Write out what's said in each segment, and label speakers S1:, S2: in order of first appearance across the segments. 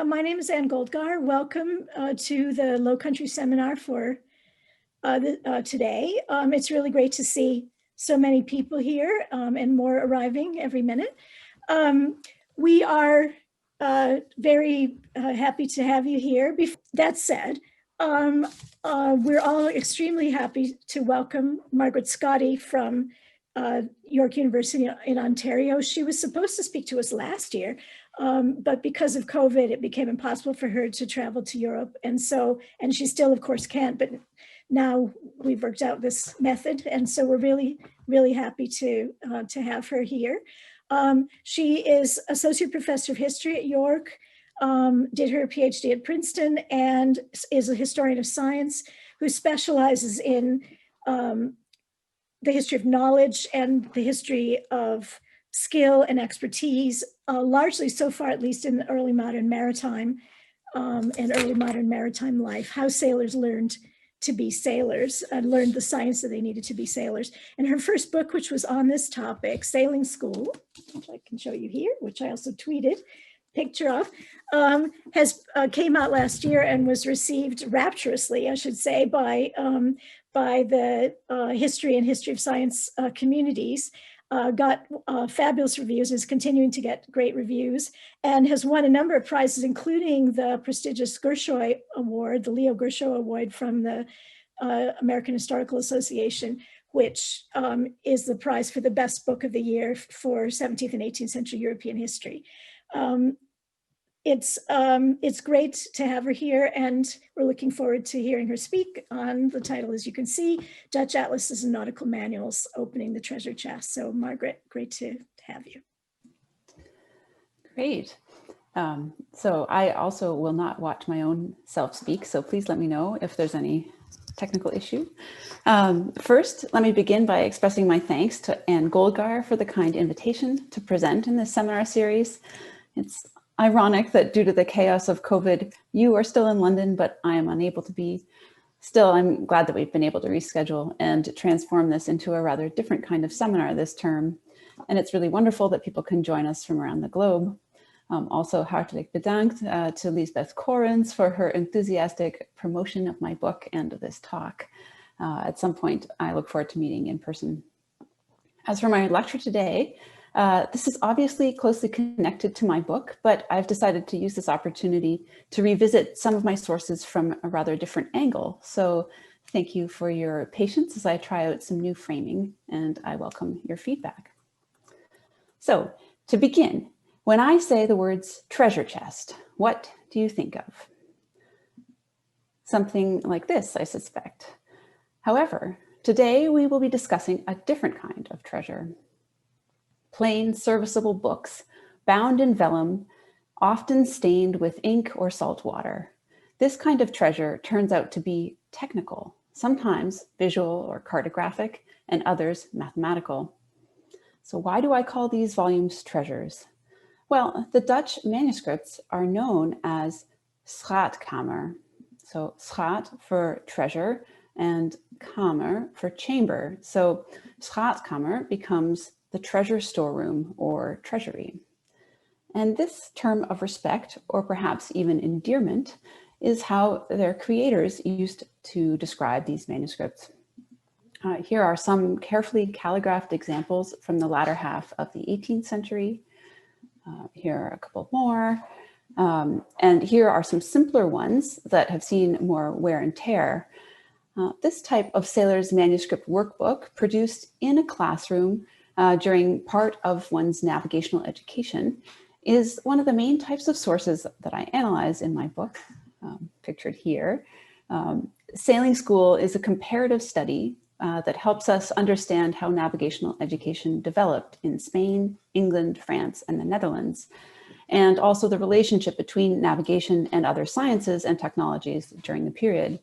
S1: My name is Ann Goldgar. Welcome to the Low Country Seminar for today. It's really great to see so many people here and more arriving every minute. We are very happy to have you here. That said, we're all extremely happy to welcome Margaret Schotte from York University in Ontario. She was supposed to speak to us last year, but because of COVID, it became impossible for her to travel to Europe. And she still, of course, can't, but now we've worked out this method. And so we're really, really happy to have her here. She is Associate Professor of History at York, did her PhD at Princeton, and is a historian of science who specializes in the history of knowledge and the history of skill and expertise, largely so far, at least in the early modern maritime and early modern maritime life, how sailors learned to be sailors and learned the science that they needed to be sailors. And her first book, which was on this topic, Sailing School, which I can show you here, which I also tweeted a picture of, came out last year and was received rapturously, I should say, by the history and history of science communities. Got fabulous reviews, is continuing to get great reviews, and has won a number of prizes, including the prestigious Gershoi Award, the Leo Gershoi Award from the American Historical Association, which is the prize for the best book of the year for 17th and 18th century European history. It's great to have her here, and we're looking forward to hearing her speak on the title, as you can see, Dutch Atlases and Nautical Manuals, Opening the Treasure Chest. So Margaret, great to have you.
S2: Great. So I also will not watch my own self speak, so please let me know if there's any technical issue. First, let me begin by expressing my thanks to Ann Goldgar for the kind invitation to present in this seminar series. It's ironic that due to the chaos of COVID, you are still in London, but I am unable to be. Still, I'm glad that we've been able to reschedule and transform this into a rather different kind of seminar this term. And it's really wonderful that people can join us from around the globe. Also, hartelijk bedankt to Lisbeth Correns for her enthusiastic promotion of my book and of this talk. At some point, I look forward to meeting in person. As for my lecture today, this is obviously closely connected to my book, but I've decided to use this opportunity to revisit some of my sources from a rather different angle. So thank you for your patience as I try out some new framing, and I welcome your feedback. So to begin, when I say the words treasure chest, what do you think of? Something like this, I suspect. However, today we will be discussing a different kind of treasure. Plain, serviceable books, bound in vellum, often stained with ink or salt water. This kind of treasure turns out to be technical, sometimes visual or cartographic, and others mathematical. So why do I call these volumes treasures? Well, the Dutch manuscripts are known as schatkamer. So schat for treasure and kamer for chamber. So schatkamer becomes the treasure storeroom or treasury. And this term of respect, or perhaps even endearment, is how their creators used to describe these manuscripts. Here are some carefully calligraphed examples from the latter half of the 18th century. Here are a couple more. And here are some simpler ones that have seen more wear and tear. This type of sailor's manuscript workbook produced in a classroom during part of one's navigational education is one of the main types of sources that I analyze in my book, pictured here. Sailing School is a comparative study that helps us understand how navigational education developed in Spain, England, France, and the Netherlands, and also the relationship between navigation and other sciences and technologies during the period.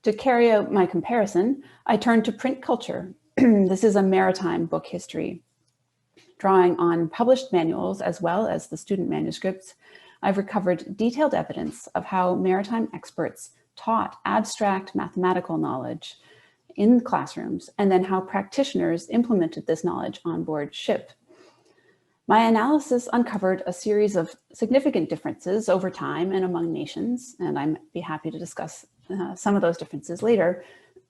S2: To carry out my comparison, I turned to print culture. This is a maritime book history. Drawing on published manuals as well as the student manuscripts, I've recovered detailed evidence of how maritime experts taught abstract mathematical knowledge in classrooms, and then how practitioners implemented this knowledge on board ship. My analysis uncovered a series of significant differences over time and among nations, and I'd be happy to discuss some of those differences later.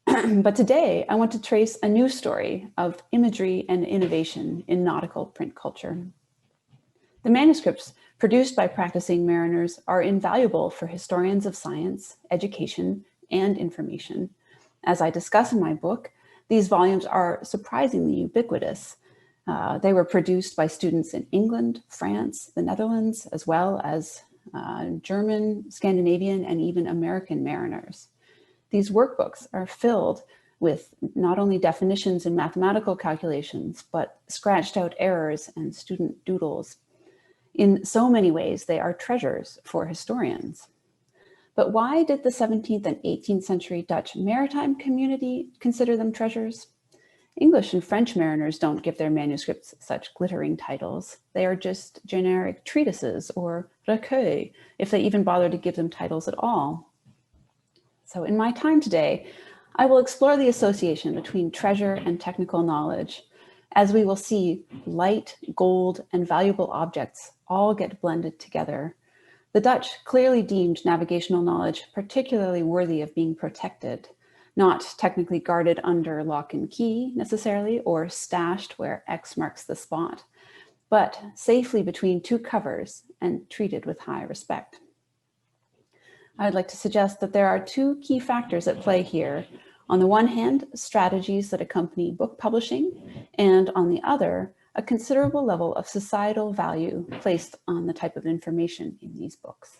S2: But today, I want to trace a new story of imagery and innovation in nautical print culture. The manuscripts produced by practicing mariners are invaluable for historians of science, education, and information. As I discuss in my book, these volumes are surprisingly ubiquitous. They were produced by students in England, France, the Netherlands, as well as German, Scandinavian, and even American mariners. These workbooks are filled with not only definitions and mathematical calculations, but scratched out errors and student doodles. In so many ways, they are treasures for historians. But why did the 17th and 18th century Dutch maritime community consider them treasures? English and French mariners don't give their manuscripts such glittering titles. They are just generic treatises or recueils, if they even bother to give them titles at all. So in my time today, I will explore the association between treasure and technical knowledge. As we will see, light, gold, and valuable objects all get blended together. The Dutch clearly deemed navigational knowledge particularly worthy of being protected, not technically guarded under lock and key necessarily, or stashed where X marks the spot, but safely between two covers and treated with high respect. I'd like to suggest that there are two key factors at play here. On the one hand, strategies that accompany book publishing, and on the other, a considerable level of societal value placed on the type of information in these books.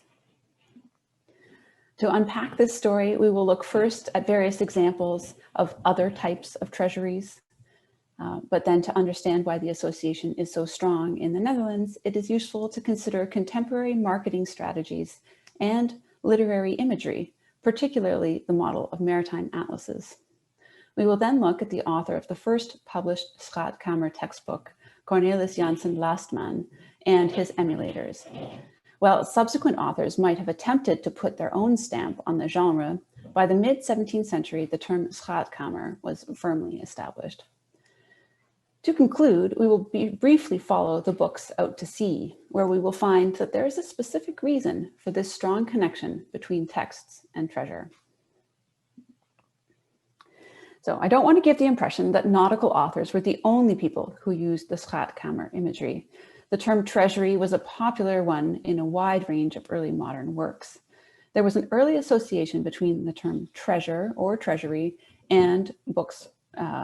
S2: To unpack this story, we will look first at various examples of other types of treasuries, but then to understand why the association is so strong in the Netherlands, it is useful to consider contemporary marketing strategies and literary imagery, particularly the model of maritime atlases. We will then look at the author of the first published Schaatkamer textbook, Cornelis Janssen Lotzman, and his emulators. While subsequent authors might have attempted to put their own stamp on the genre, by the mid-17th century, the term Schaatkamer was firmly established. To conclude, we will briefly follow the books out to sea, where we will find that there is a specific reason for this strong connection between texts and treasure. So I don't want to give the impression that nautical authors were the only people who used the Schaatkamer imagery. The term treasury was a popular one in a wide range of early modern works. There was an early association between the term treasure or treasury and books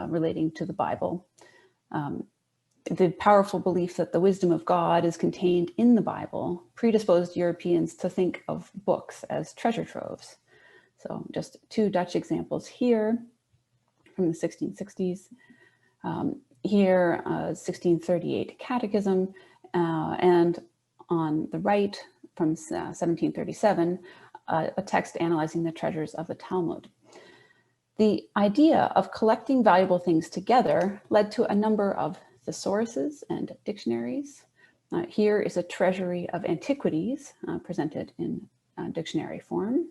S2: relating to the Bible. The powerful belief that the wisdom of God is contained in the Bible predisposed Europeans to think of books as treasure troves. So just two Dutch examples here from the 1660s. Here, 1638 Catechism, and on the right from 1737, a text analyzing the treasures of the Talmud. The idea of collecting valuable things together led to a number of thesauruses and dictionaries. Here is a treasury of antiquities presented in dictionary form.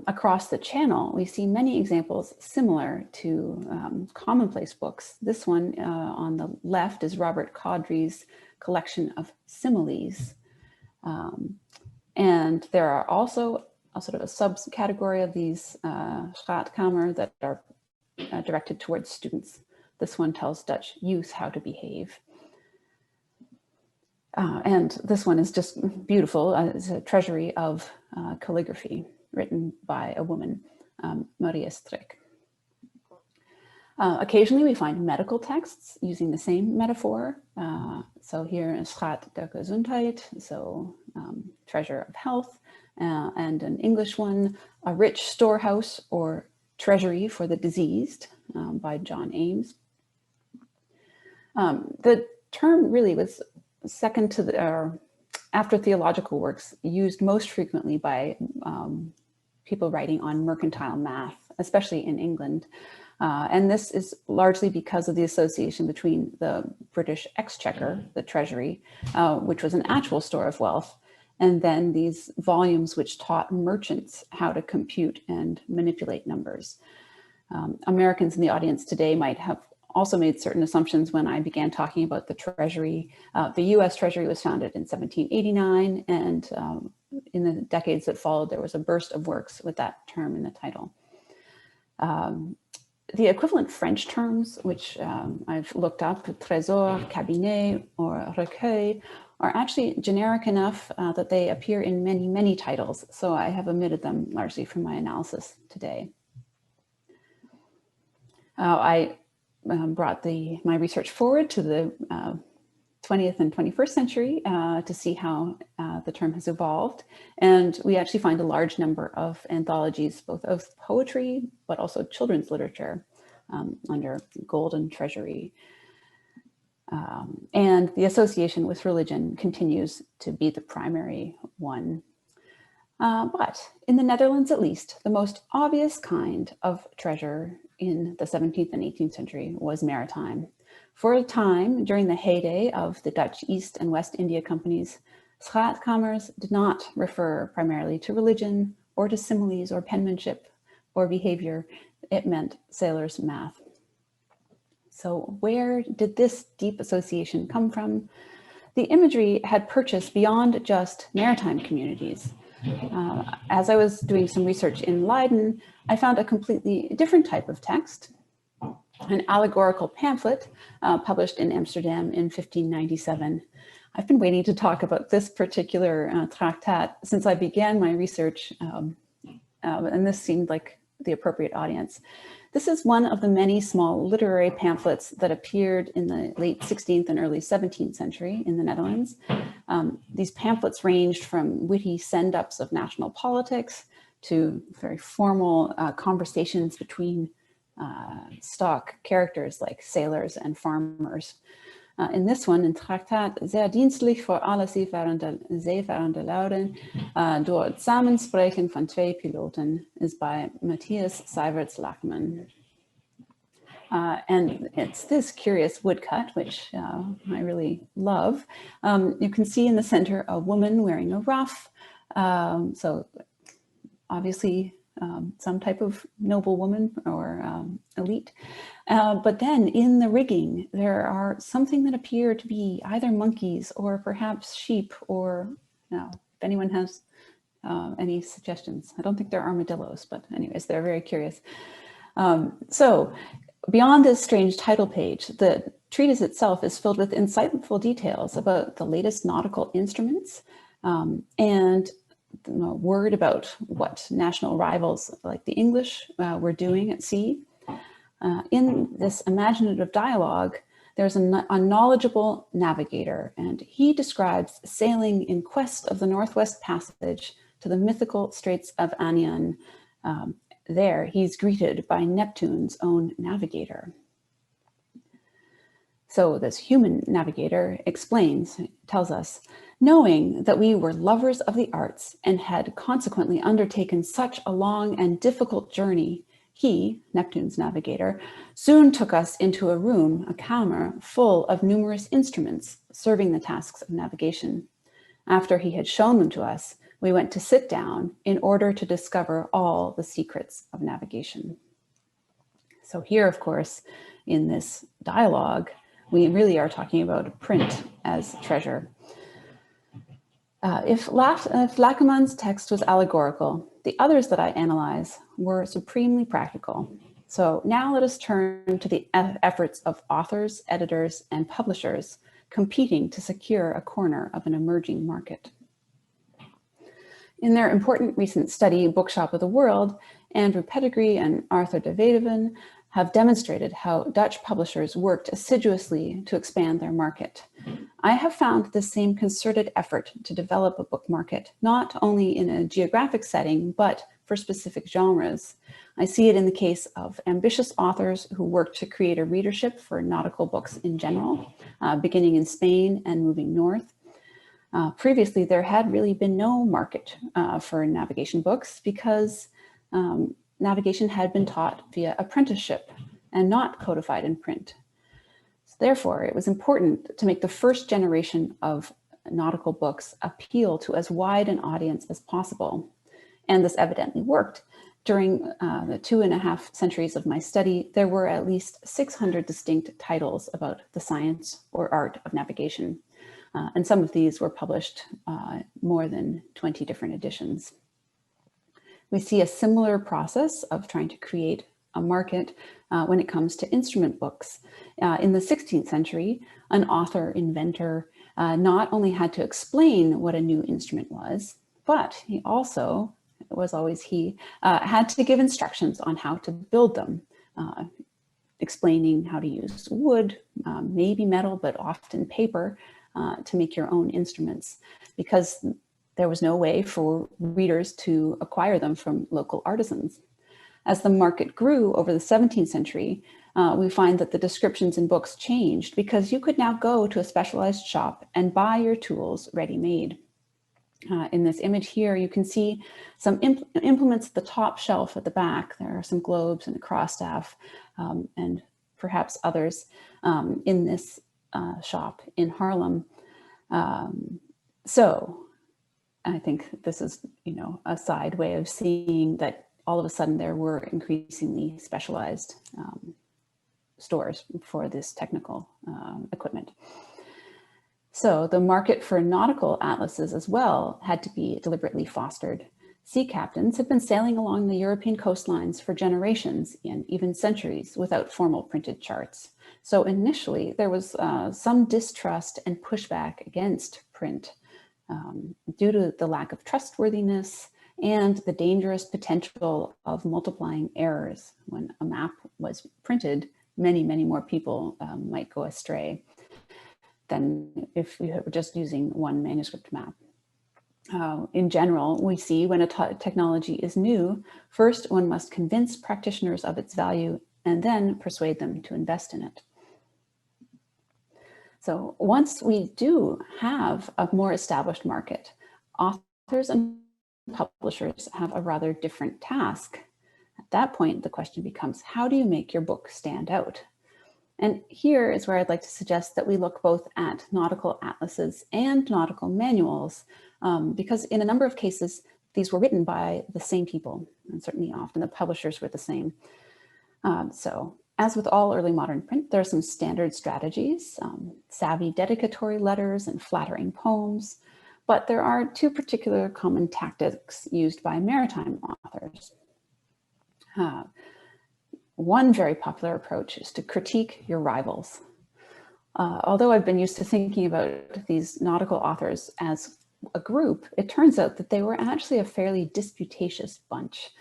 S2: Across the channel, we see many examples similar to commonplace books. This one on the left is Robert Caudry's collection of similes. And there are also a sort of a subcategory of these Schaatkamer that are directed towards students. This one tells Dutch youth how to behave. And this one is just beautiful. It's a treasury of calligraphy written by a woman, Maria Strik. Occasionally we find medical texts using the same metaphor. So here is Schat der Gesundheit, so treasure of health, and an English one, a rich storehouse or treasury for the diseased by John Ames. The term really was second to the, after theological works, used most frequently by people writing on mercantile math, especially in England. And this is largely because of the association between the British Exchequer, the Treasury, which was an actual store of wealth, and then these volumes which taught merchants how to compute and manipulate numbers. Americans in the audience today might have also made certain assumptions when I began talking about the Treasury. The US Treasury was founded in 1789, and in the decades that followed, there was a burst of works with that term in the title. The equivalent French terms, which I've looked up, trésor, cabinet, or recueil, are actually generic enough that they appear in many, many titles. So I have omitted them largely from my analysis today. I brought my research forward to the 20th and 21st century to see how the term has evolved. And we actually find a large number of anthologies, both of poetry, but also children's literature under Golden Treasury. And the association with religion continues to be the primary one. But in the Netherlands, at least, the most obvious kind of treasure in the 17th and 18th century was maritime. For a time, during the heyday of the Dutch East and West India companies, schaatkamers did not refer primarily to religion or to similes or penmanship or behavior. It meant sailors' math. So where did this deep association come from? The imagery had purchased beyond just maritime communities. As I was doing some research in Leiden, I found a completely different type of text, an allegorical pamphlet published in Amsterdam in 1597. I've been waiting to talk about this particular tractat since I began my research, and this seemed like the appropriate audience. This is one of the many small literary pamphlets that appeared in the late 16th and early 17th century in the Netherlands. These pamphlets ranged from witty send-ups of national politics to very formal conversations between stock characters like sailors and farmers. In this one, in Traktat Sehr dienstlich voor alle zeevarende Lauden door het samenspreken van twee piloten is by Matthias Seiverts Lackman. And it's this curious woodcut, which I really love. You can see in the center a woman wearing a ruff. So obviously some type of noble woman or elite. But then in the rigging, there are something that appear to be either monkeys or perhaps sheep, or if anyone has any suggestions. I don't think they're armadillos, but anyways, they're very curious. So beyond this strange title page, the treatise itself is filled with insightful details about the latest nautical instruments and word about what national rivals like the English were doing at sea. In this imaginative dialogue, there's a knowledgeable navigator, and he describes sailing in quest of the Northwest Passage to the mythical Straits of Anian. There, he's greeted by Neptune's own navigator. So this human navigator tells us, knowing that we were lovers of the arts and had consequently undertaken such a long and difficult journey, he, Neptune's navigator, soon took us into a room, a kamer, full of numerous instruments serving the tasks of navigation. After he had shown them to us, we went to sit down in order to discover all the secrets of navigation. So here, of course, in this dialogue, we really are talking about print as treasure. If Lackman's text was allegorical, the others that I analyze were supremely practical. So now let us turn to the efforts of authors, editors, and publishers competing to secure a corner of an emerging market. In their important recent study, Bookshop of the World, Andrew Pettigrew and Arthur de Wedeven have demonstrated how Dutch publishers worked assiduously to expand their market. I have found this same concerted effort to develop a book market, not only in a geographic setting, but for specific genres. I see it in the case of ambitious authors who work to create a readership for nautical books in general, beginning in Spain and moving north. Previously, there had really been no market for navigation books because navigation had been taught via apprenticeship and not codified in print. So therefore, it was important to make the first generation of nautical books appeal to as wide an audience as possible. And this evidently worked. during the 2.5 centuries of my study, there were at least 600 distinct titles about the science or art of navigation. And some of these were published more than 20 different editions. We see a similar process of trying to create a market when it comes to instrument books. In the 16th century, an author, inventor, not only had to explain what a new instrument was, but he also, it was always he, had to give instructions on how to build them, explaining how to use wood, maybe metal, but often paper, to make your own instruments, because there was no way for readers to acquire them from local artisans. As the market grew over the 17th century, we find that the descriptions in books changed because you could now go to a specialized shop and buy your tools ready-made. In this image here, you can see some implements at the top shelf at the back. There are some globes and a cross staff, and perhaps others in this shop in Haarlem. So I think this is, a side way of seeing that all of a sudden there were increasingly specialized stores for this technical equipment. So the market for nautical atlases as well had to be deliberately fostered. Sea captains had been sailing along the European coastlines for generations and even centuries without formal printed charts. So initially there was some distrust and pushback against print due to the lack of trustworthiness and the dangerous potential of multiplying errors. When a map was printed, many, many more people might go astray than if we were just using one manuscript map. In general, we see when a technology is new, first one must convince practitioners of its value and then persuade them to invest in it. So once we do have a more established market, authors and publishers have a rather different task. At that point, the question becomes, how do you make your book stand out? And here is where I'd like to suggest that we look both at nautical atlases and nautical manuals, because in a number of cases, these were written by the same people, and certainly often the publishers were the same. So as with all early modern print, there are some standard strategies, savvy dedicatory letters and flattering poems, but there are two particular common tactics used by maritime authors. One very popular approach is to critique your rivals. Although I've been used to thinking about these nautical authors as a group, it turns out that they were actually a fairly disputatious bunch.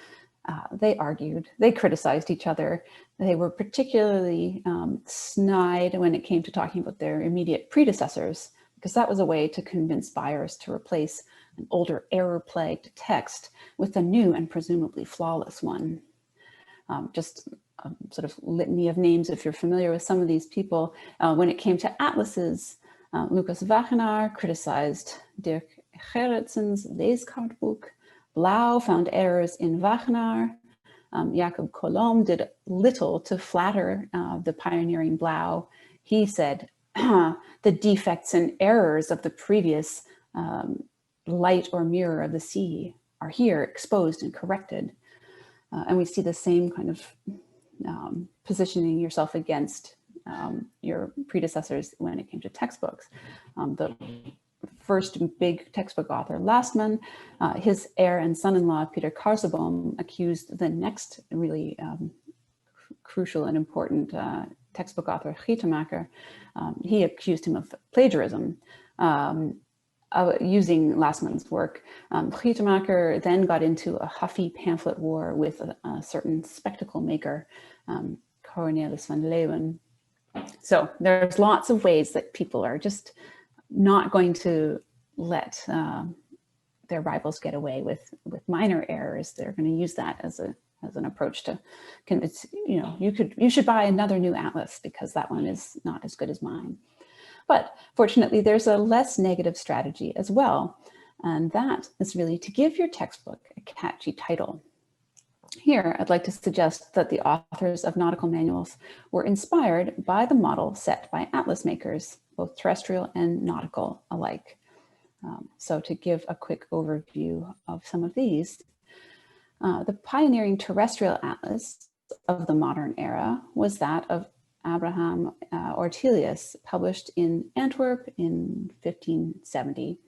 S2: They argued, they criticized each other. They were particularly snide when it came to talking about their immediate predecessors, because that was a way to convince buyers to replace an older error-plagued text with a new and presumably flawless one. Just a sort of litany of names if you're familiar with some of these people. When it came to atlases, Lucas Wagenaar criticized Dirk Gerritsen's Leeskaartboek. Blau found errors in Wagenaar. Jacob Colomb did little to flatter the pioneering Blau. He said, the defects and errors of the previous light or mirror of the sea are here exposed and corrected. And we see the same kind of positioning yourself against your predecessors when it came to textbooks. The first big textbook author, Lotzman, his heir and son-in-law, Peter Karseboom, accused the next really crucial and important textbook author, Gietemaker. He accused him of plagiarism. Using Lotzman's work. Gietemaker then got into a huffy pamphlet war with a certain spectacle maker, Cornelis van Leeuwen. So there's lots of ways that people are just not going to let their rivals get away with minor errors. They're going to use that as an approach to convince, you should buy another new atlas because that one is not as good as mine. But fortunately, there's a less negative strategy as well. And that is really to give your textbook a catchy title. Here, I'd like to suggest that the authors of nautical manuals were inspired by the model set by atlas makers, both terrestrial and nautical alike. So to give a quick overview of some of these, The pioneering terrestrial atlas of the modern era was that of Abraham Ortelius, published in Antwerp in 1570.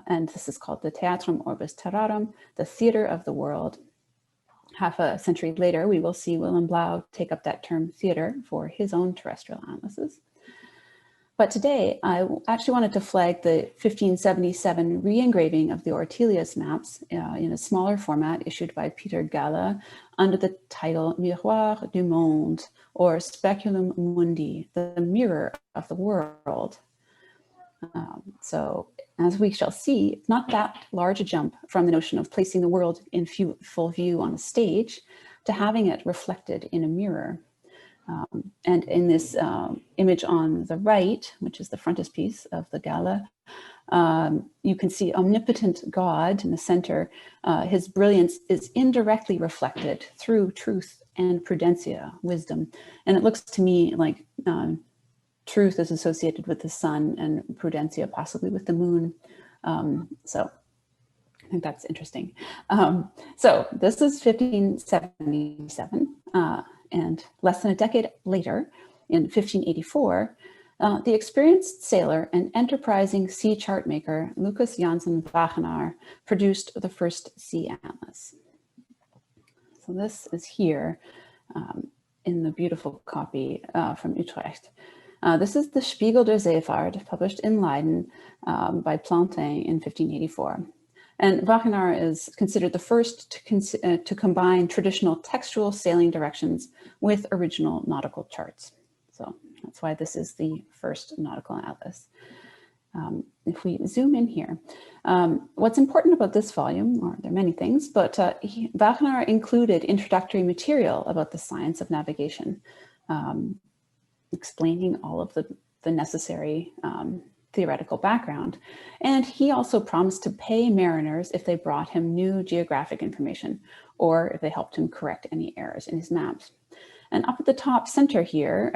S2: And this is called the Theatrum Orbis Terrarum, the theater of the world. Half a century later, we will see Willem Blauw take up that term theater for his own terrestrial atlases. But today, I actually wanted to flag the 1577 re-engraving of the Ortelius maps in a smaller format issued by Peter Galle under the title Miroir du Monde, or Speculum Mundi, the mirror of the world. So as we shall see, it's not that large a jump from the notion of placing the world in full view on a stage to having it reflected in a mirror. And in this image on the right, which is the frontispiece of the Galle, you can see omnipotent God in the center. His brilliance is indirectly reflected through truth and prudentia, wisdom. And it looks to me like truth is associated with the sun and prudentia possibly with the moon. So I think that's interesting. So this is 1577. And less than a decade later, in 1584, the experienced sailor and enterprising sea chart maker, Lucas Janssen Wagenaar, produced the first sea atlas. So this is here in the beautiful copy from Utrecht. This is the Spiegel der Seefahrt, published in Leiden by Plantin in 1584. And Wagenaar is considered the first to combine traditional textual sailing directions with original nautical charts. So that's why this is the first nautical atlas. If we zoom in here, what's important about this volume, or there are many things, but Wagenaar included introductory material about the science of navigation, explaining all of the necessary theoretical background. And he also promised to pay mariners if they brought him new geographic information or if they helped him correct any errors in his maps. And up at the top center here,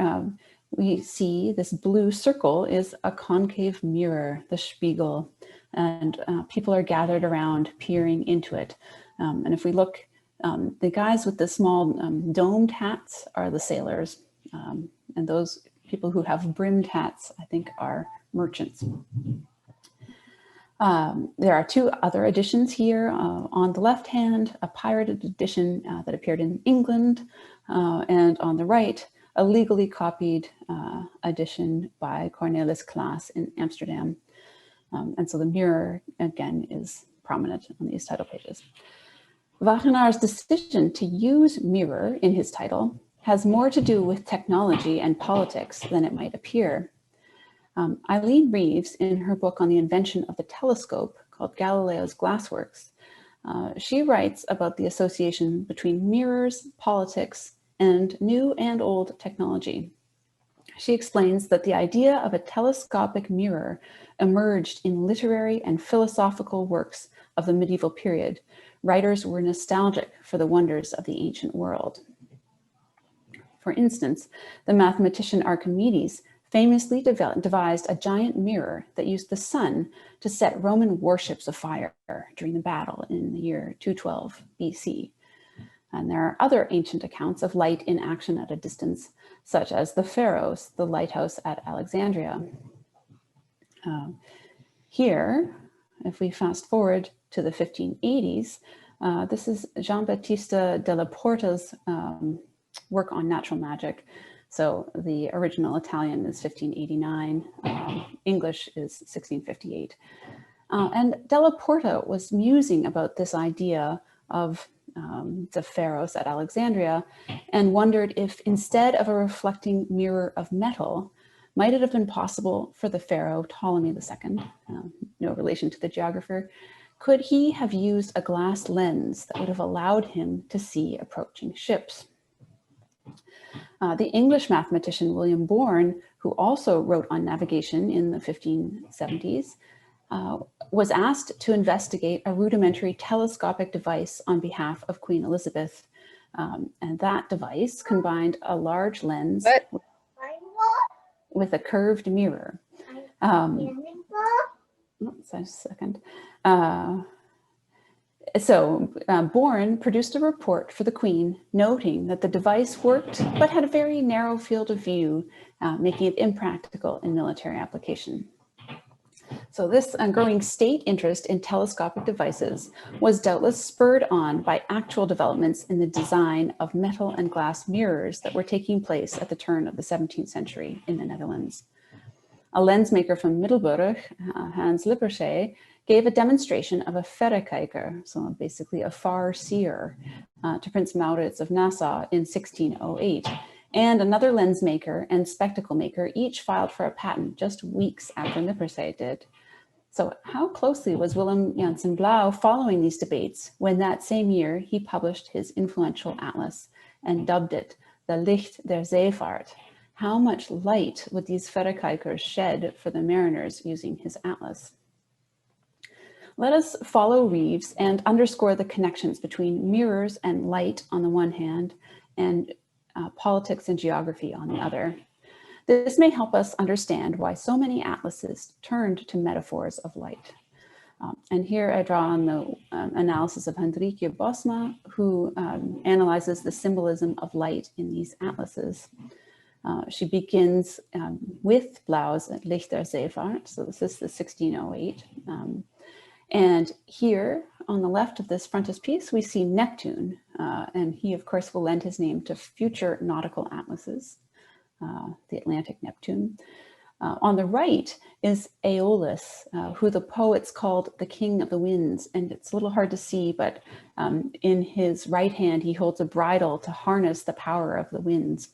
S2: we see this blue circle is a concave mirror, the Spiegel, and people are gathered around peering into it. And if we look, the guys with the small domed hats are the sailors, and those people who have brimmed hats, I think, are merchants. There are two other editions here. On the left hand, a pirated edition that appeared in England, and on the right, a legally copied edition by Cornelis Claes in Amsterdam. And so the mirror, again, is prominent on these title pages. Wagenaar's decision to use mirror in his title has more to do with technology and politics than it might appear. Eileen Reeves, in her book on the invention of the telescope called Galileo's Glassworks, she writes about the association between mirrors, politics, and new and old technology. She explains that the idea of a telescopic mirror emerged in literary and philosophical works of the medieval period. Writers were nostalgic for the wonders of the ancient world. For instance, the mathematician Archimedes famously devised a giant mirror that used the sun to set Roman warships afire during the battle in the year 212 BC. And there are other ancient accounts of light in action at a distance, such as the Pharos, the lighthouse at Alexandria. Here, if we fast forward to the 1580s, this is Jean-Baptiste de la Porta's work on natural magic. So the original Italian is 1589, English is 1658. And Della Porta was musing about this idea of the Pharos at Alexandria and wondered if instead of a reflecting mirror of metal, might it have been possible for the pharaoh Ptolemy II, no relation to the geographer, could he have used a glass lens that would have allowed him to see approaching ships? The English mathematician William Bourne, who also wrote on navigation in the 1570s, was asked to investigate a rudimentary telescopic device on behalf of Queen Elizabeth. And that device combined a large lens with a curved mirror. Just a second. Born produced a report for the Queen noting that the device worked, but had a very narrow field of view, making it impractical in military application. So this growing state interest in telescopic devices was doubtless spurred on by actual developments in the design of metal and glass mirrors that were taking place at the turn of the 17th century in the Netherlands. A lens maker from Middelburg, Hans Lippershey, gave a demonstration of a verrekijker, so basically a far seer, to Prince Maurits of Nassau in 1608. And another lens maker and spectacle maker each filed for a patent just weeks after Lippershey did. So how closely was Willem Janssen Blauw following these debates when that same year he published his influential atlas and dubbed it the Licht der Zeevaart? How much light would these verrekijkers shed for the mariners using his atlas? Let us follow Reeves and underscore the connections between mirrors and light on the one hand and politics and geography on the other. This may help us understand why so many atlases turned to metaphors of light. And here I draw on the analysis of Hendrikje Bosma, who analyzes the symbolism of light in these atlases. She begins with Blauw's Licht der Zeevaart, so this is the 1608. And here on the left of this frontispiece, we see Neptune, and he of course will lend his name to future nautical atlases, the Atlantic Neptune. On the right is Aeolus, who the poets called the king of the winds. And it's a little hard to see, but in his right hand, he holds a bridle to harness the power of the winds.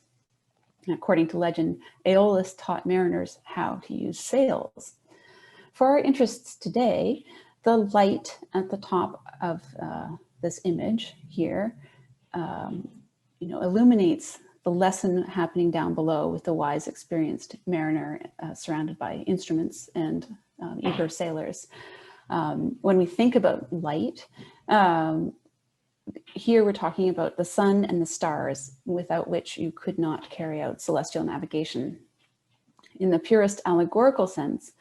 S2: According to legend, Aeolus taught mariners how to use sails. For our interests today, the light at the top of this image here, illuminates the lesson happening down below with the wise, experienced mariner surrounded by instruments and eager sailors. When we think about light, here we're talking about the sun and the stars, without which you could not carry out celestial navigation. In the purest allegorical sense,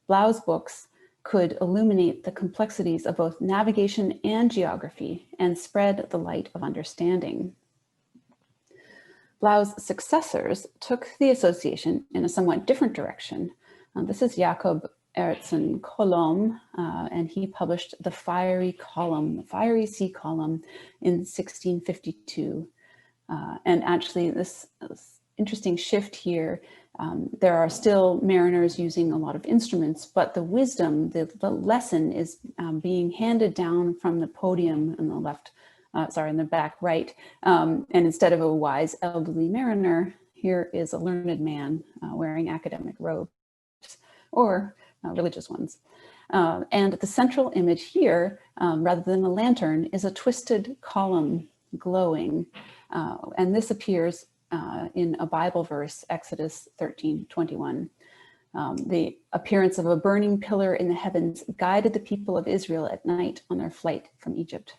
S2: Blauw's books could illuminate the complexities of both navigation and geography and spread the light of understanding. Blauw's successors took the association in a somewhat different direction. This is Jacob Ericsson Colomb, and he published the Fiery Sea Column in 1652. And actually this interesting shift here, there are still mariners using a lot of instruments, but the wisdom, the lesson is being handed down from the podium on the left, in the back right. And instead of a wise elderly mariner, here is a learned man wearing academic robes or religious ones. And the central image here, rather than a lantern, is a twisted column glowing. And this appears in a Bible verse, Exodus 13:21. The appearance of a burning pillar in the heavens guided the people of Israel at night on their flight from Egypt.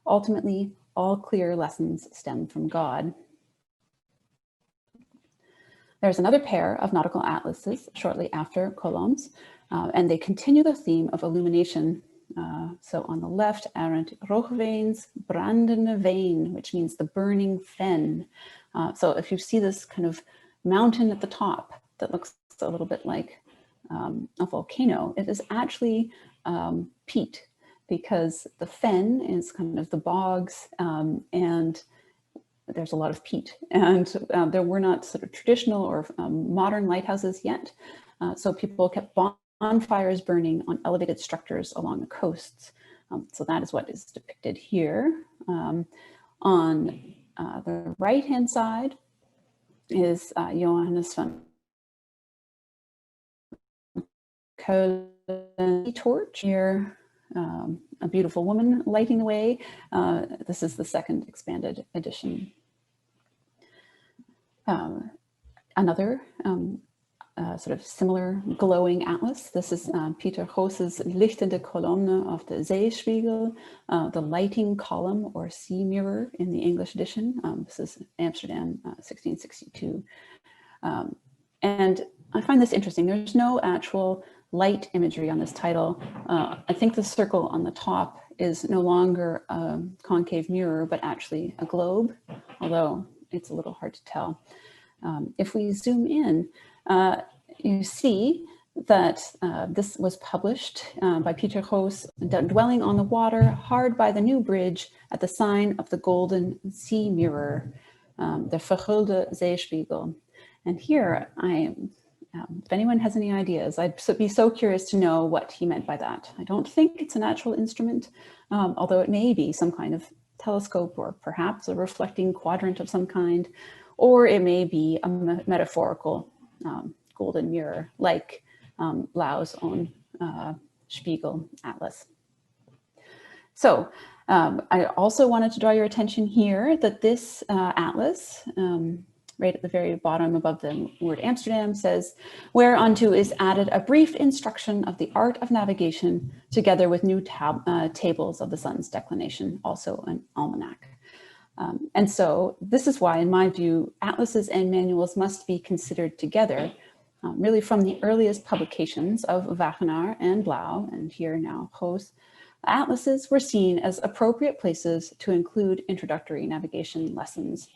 S2: Ultimately, all clear lessons stem from God. There's another pair of nautical atlases shortly after Colomb's, and they continue the theme of illumination. So on the left, Arend Roogweens brandende veen, which means the burning fen. So if you see this kind of mountain at the top that looks a little bit like a volcano, it is actually peat, because the fen is kind of the bogs, and there's a lot of peat, and there were not sort of traditional or modern lighthouses yet. So people kept bonfires burning on elevated structures along the coasts. So that is what is depicted here. On the right-hand side is Johannes van Keulen torch here. A beautiful woman lighting the way. This is the second expanded edition. Another sort of similar glowing atlas. This is Peter Goos's Lichtende Kolomne of the Zeespiegel, the lighting column or sea mirror in the English edition. This is Amsterdam, 1662. And I find this interesting. There's no actual light imagery on this title. I think the circle on the top is no longer a concave mirror, but actually a globe, although it's a little hard to tell. If we zoom in, you see that this was published by Peter Hoos, Dwelling on the Water, hard by the new bridge at the sign of the Golden Sea Mirror, the Vergulde Zeespiegel. And here, if anyone has any ideas, I'd be so curious to know what he meant by that. I don't think it's a natural instrument, although it may be some kind of telescope or perhaps a reflecting quadrant of some kind, or it may be a metaphorical golden mirror like Blau's own Spiegel atlas. So I also wanted to draw your attention here that this atlas, right at the very bottom above the word Amsterdam, says, whereunto is added a brief instruction of the art of navigation, together with new tables of the sun's declination, also an almanac. And so this is why, in my view, atlases and manuals must be considered together, really from the earliest publications of Wagenaar and Blau, and here now Hoos. Atlases were seen as appropriate places to include introductory navigation lessons.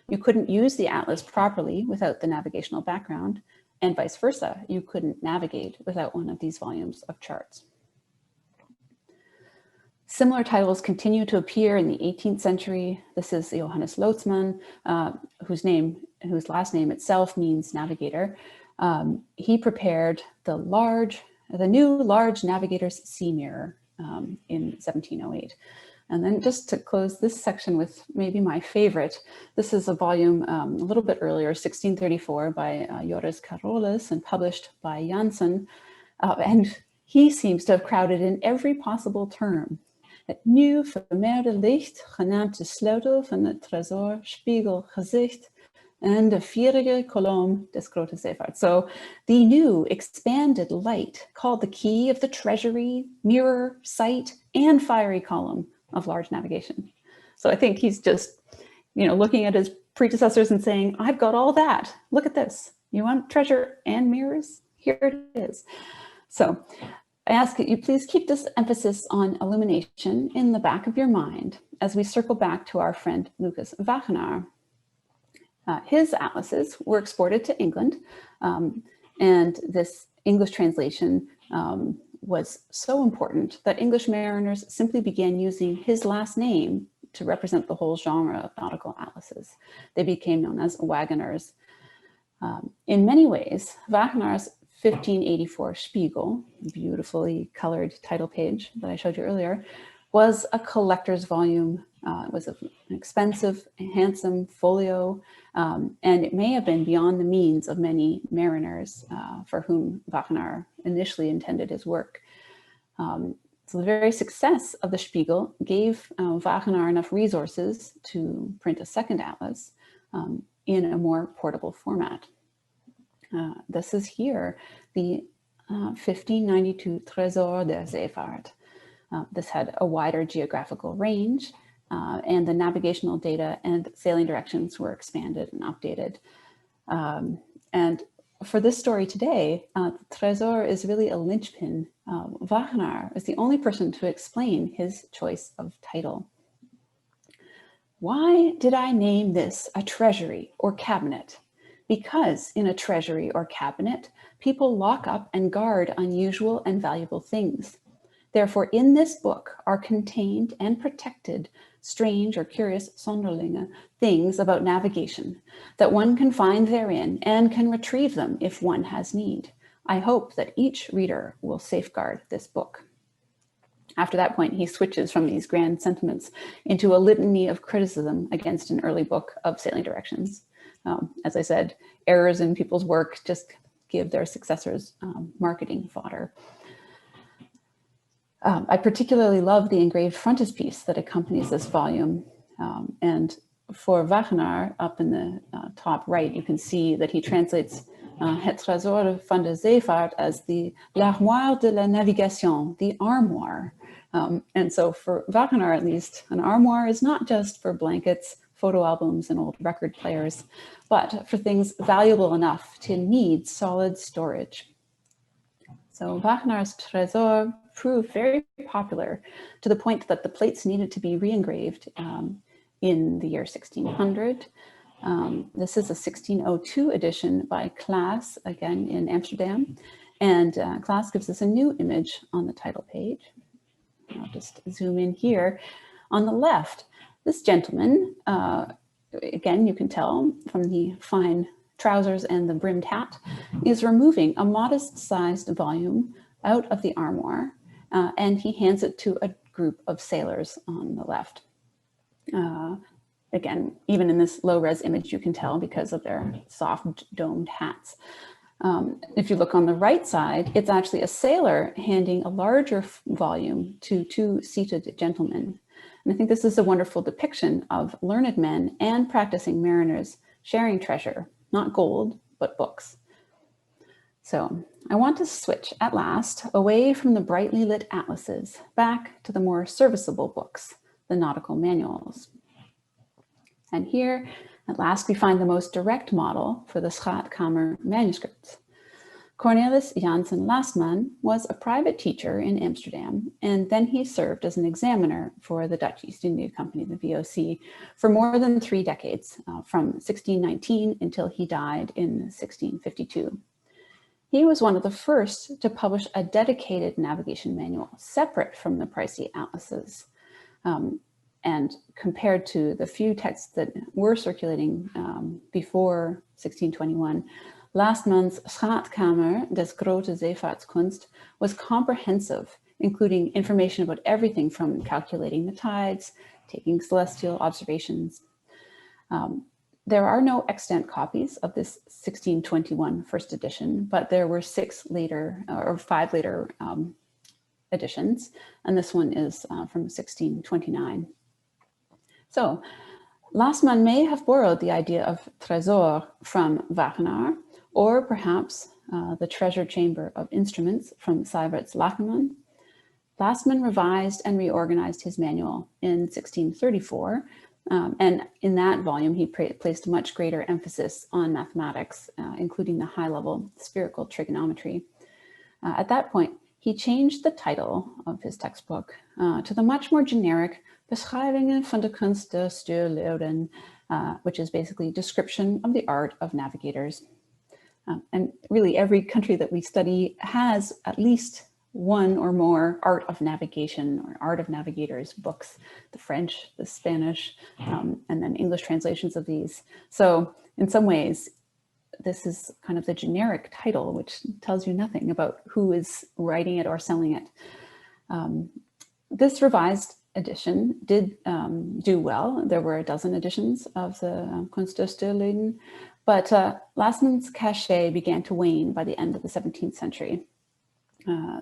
S2: You couldn't use the atlas properly without the navigational background, and vice versa. You couldn't navigate without one of these volumes of charts. Similar titles continue to appear in the 18th century. This is Johannes Lotzman, whose last name itself means navigator. He prepared the new large navigator's sea mirror in 1708. And then just to close this section with maybe my favorite, this is a volume a little bit earlier, 1634, by Joris Carolus and published by Janssen. And he seems to have crowded in every possible term. Het nieuw vermeerde licht, genaamd de sleutel van het tresor, spiegel, gezicht, and de vierige kolom des grote zeevaart. So the new expanded light, called the key of the treasury, mirror, sight, and fiery column of large navigation. So I think he's just, looking at his predecessors and saying, I've got all that. Look at this. You want treasure and mirrors? Here it is. So I ask that you please keep this emphasis on illumination in the back of your mind as we circle back to our friend Lucas Wagenaar. His atlases were exported to England, and this English translation was so important that English mariners simply began using his last name to represent the whole genre of nautical atlases. They became known as Wagenaars. In many ways, Wagenaar's 1584 Spiegel, beautifully colored title page that I showed you earlier, was a collector's volume. It was an expensive, handsome folio, and it may have been beyond the means of many mariners for whom Wagenaar initially intended his work. So the very success of the Spiegel gave Wagenaar enough resources to print a second atlas in a more portable format. This is here, the 1592 Tresor der Zeevaart. This had a wider geographical range, and the navigational data and sailing directions were expanded and updated. And for this story today, Tresor is really a linchpin. Wagenaar is the only person to explain his choice of title. Why did I name this a treasury or cabinet? Because in a treasury or cabinet, people lock up and guard unusual and valuable things. Therefore, in this book are contained and protected strange or curious Sonderlinge things about navigation that one can find therein and can retrieve them if one has need. I hope that each reader will safeguard this book. After that point, he switches from these grand sentiments into a litany of criticism against an early book of sailing directions. As I said, errors in people's work just give their successors marketing fodder. I particularly love the engraved frontispiece that accompanies this volume. And for Wagenaar, up in the top right, you can see that he translates Het Trésor van de Zeevaart as the l'armoire de la navigation, the armoire. And so for Wagenaar, at least, an armoire is not just for blankets, photo albums, and old record players, but for things valuable enough to need solid storage. So Wagenaar's Trésor proved very popular to the point that the plates needed to be re-engraved in the year 1600. This is a 1602 edition by Klaas, again in Amsterdam. And Klaas gives us a new image on the title page. I'll just zoom in here. On the left, this gentleman, again, you can tell from the fine trousers and the brimmed hat, is removing a modest-sized volume out of the armoire, and he hands it to a group of sailors on the left. Again, even in this low-res image, you can tell because of their soft domed hats. If you look on the right side, it's actually a sailor handing a larger volume to two seated gentlemen. And I think this is a wonderful depiction of learned men and practicing mariners sharing treasure, not gold, but books. So I want to switch at last away from the brightly lit atlases back to the more serviceable books, the nautical manuals. And here, at last, we find the most direct model for the Schaatkamer manuscripts. Cornelis Jansen Lotzman was a private teacher in Amsterdam, and then he served as an examiner for the Dutch East India Company, the VOC, for more than 3 decades, from 1619 until he died in 1652. He was one of the first to publish a dedicated navigation manual, separate from the pricey atlases. And compared to the few texts that were circulating before 1621, Lotzman's Schaatkamer des Grote Zeevaartskunst was comprehensive, including information about everything from calculating the tides, taking celestial observations. There are no extant copies of this 1621 first edition, but there were 5 later editions, and this one is from 1629. So Lotzman may have borrowed the idea of trésor from Wagner, or perhaps the treasure chamber of instruments from Seibert's Lakenman. Lotzman revised and reorganized his manual in 1634, and in that volume he placed much greater emphasis on mathematics, including the high-level spherical trigonometry. At that point, he changed the title of his textbook to the much more generic Beschrijvingen van de kunst des stuurlieden, which is basically description of the art of navigators. And really every country that we study has at least one or more art of navigation or art of navigators books, the French, the Spanish, and then English translations of these. So in some ways, this is kind of the generic title, which tells you nothing about who is writing it or selling it. This revised edition did do well. There were a dozen editions of the Kunst des Stuurlieden, but Lotzman's cachet began to wane by the end of the 17th century.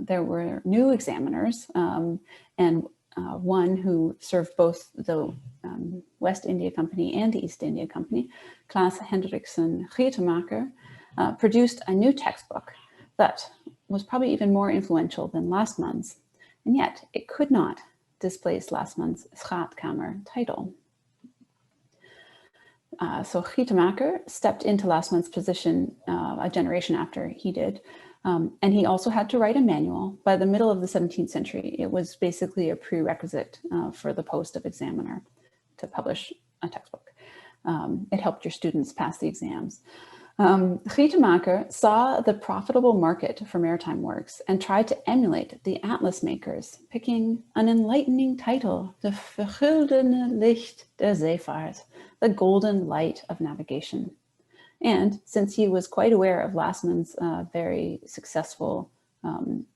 S2: There were new examiners, and one who served both the West India Company and the East India Company, Klaas Hendrickson Gietemaker, produced a new textbook that was probably even more influential than Lotzman's, and yet it could not displace Lotzman's Schaatkamer title. So Gietemaker stepped into Lotzman's position a generation after he did, and he also had to write a manual. By the middle of the 17th century, it was basically a prerequisite for the post of examiner to publish a textbook. It helped your students pass the exams. Gietemaker saw the profitable market for maritime works and tried to emulate the atlas makers, picking an enlightening title, the Verguldene Licht der Zeevaart, the golden light of navigation. And since he was quite aware of Lotzman's very successful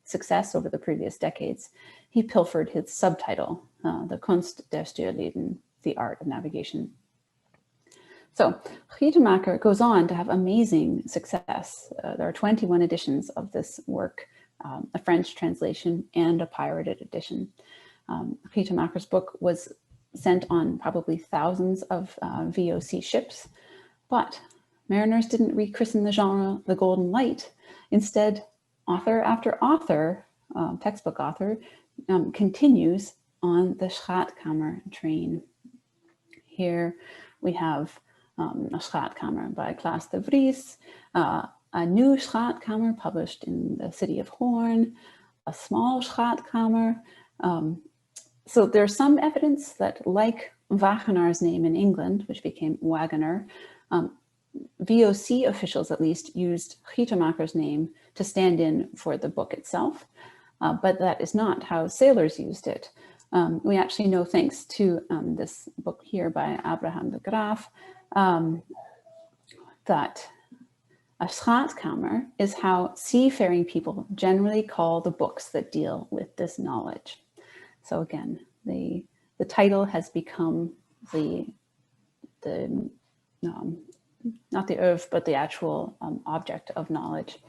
S2: success over the previous decades, he pilfered his subtitle, the Kunst des Stuurlieden, the art of navigation. So Gietemaker goes on to have amazing success. There are 21 editions of this work, a French translation and a pirated edition. Gietemaker's book was sent on probably thousands of VOC ships, but mariners didn't rechristen the genre the Golden Light. Instead, author after author, textbook author, continues on the Schaatkamer train. Here we have a Schaatkamer by Klaas de Vries, a new Schaatkamer published in the city of Hoorn, a small Schaatkamer. So there's some evidence that, like Wagenaar's name in England, which became Wagenaar, VOC officials at least used Gietemaker's name to stand in for the book itself, but that is not how sailors used it. We actually know, thanks to this book here by Abraham de Graaf, that a Schaatkamer is how seafaring people generally call the books that deal with this knowledge. So again, the title has become not the oeuvre, but the actual object of knowledge.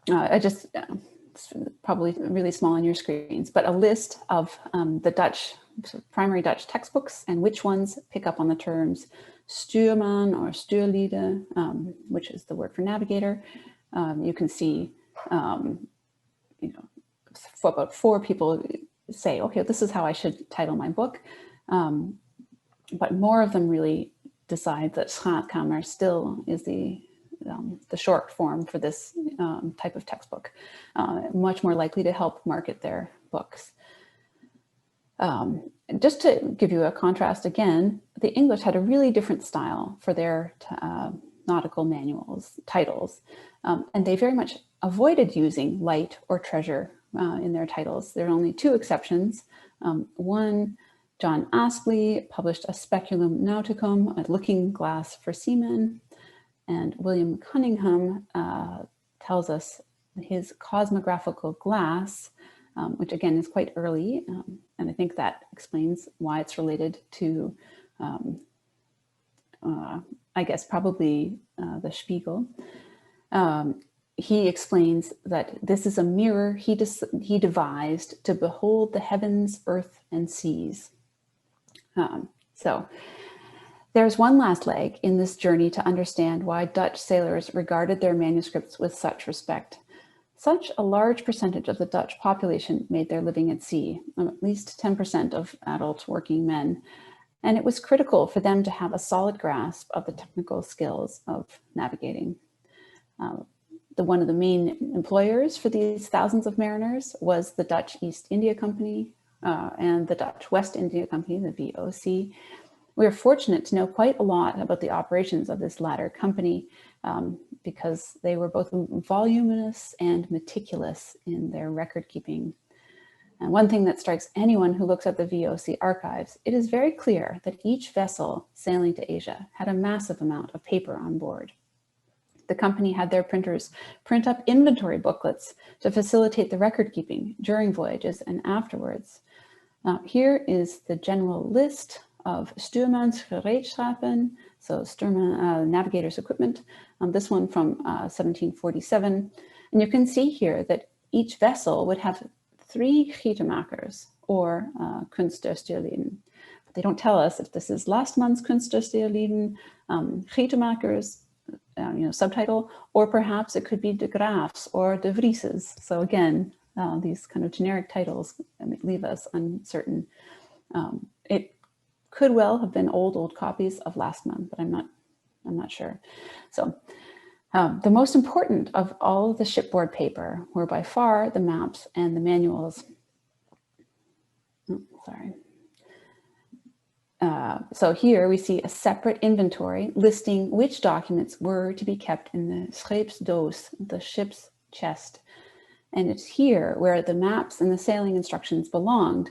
S2: It's probably really small on your screens, but a list of the Dutch, primary Dutch textbooks and which ones pick up on the terms stuurman or stuurlieden, which is the word for navigator. You can see, for about 4 people say, okay, this is how I should title my book. But more of them really decide that Schaatkamer still is the short form for this type of textbook, much more likely to help market their books. Just to give you a contrast again, the English had a really different style for their nautical manuals, titles, and they very much avoided using light or treasure in their titles. There are only 2 exceptions. One, John Astley published a Speculum Nauticum, a looking glass for seamen, and William Cunningham tells us his Cosmographical Glass, which again is quite early, and I think that explains why it's related to, I guess, probably the Spiegel. He explains that this is a mirror he devised to behold the heavens, earth, and seas. So there's one last leg in this journey to understand why Dutch sailors regarded their manuscripts with such respect. Such a large percentage of the Dutch population made their living at sea, at least 10% of adult working men, and it was critical for them to have a solid grasp of the technical skills of navigating. One of the main employers for these thousands of mariners was the Dutch East India Company and the Dutch West India Company, the VOC. We are fortunate to know quite a lot about the operations of this latter company because they were both voluminous and meticulous in their record keeping. And one thing that strikes anyone who looks at the VOC archives, it is very clear that each vessel sailing to Asia had a massive amount of paper on board. The company had their printers print up inventory booklets to facilitate the record keeping during voyages and afterwards. Here is the general list of stuurmans gereedschappen, so stuurman, navigator's equipment. This one from 1747. And you can see here that each vessel would have 3 Gietemaakers, or Kunst der Stuurlieden. But they don't tell us if this is last month's Kunst der Stuurlieden, Gietemaakers, subtitle, or perhaps it could be de Graaf's or de Vries's. So again, these kind of generic titles leave us uncertain. It could well have been old copies of last month, but I'm not sure. So the most important of all of the shipboard paper were by far the maps and the manuals. So here we see a separate inventory listing which documents were to be kept in the scheepsdoos, the ship's chest. And it's here where the maps and the sailing instructions belonged,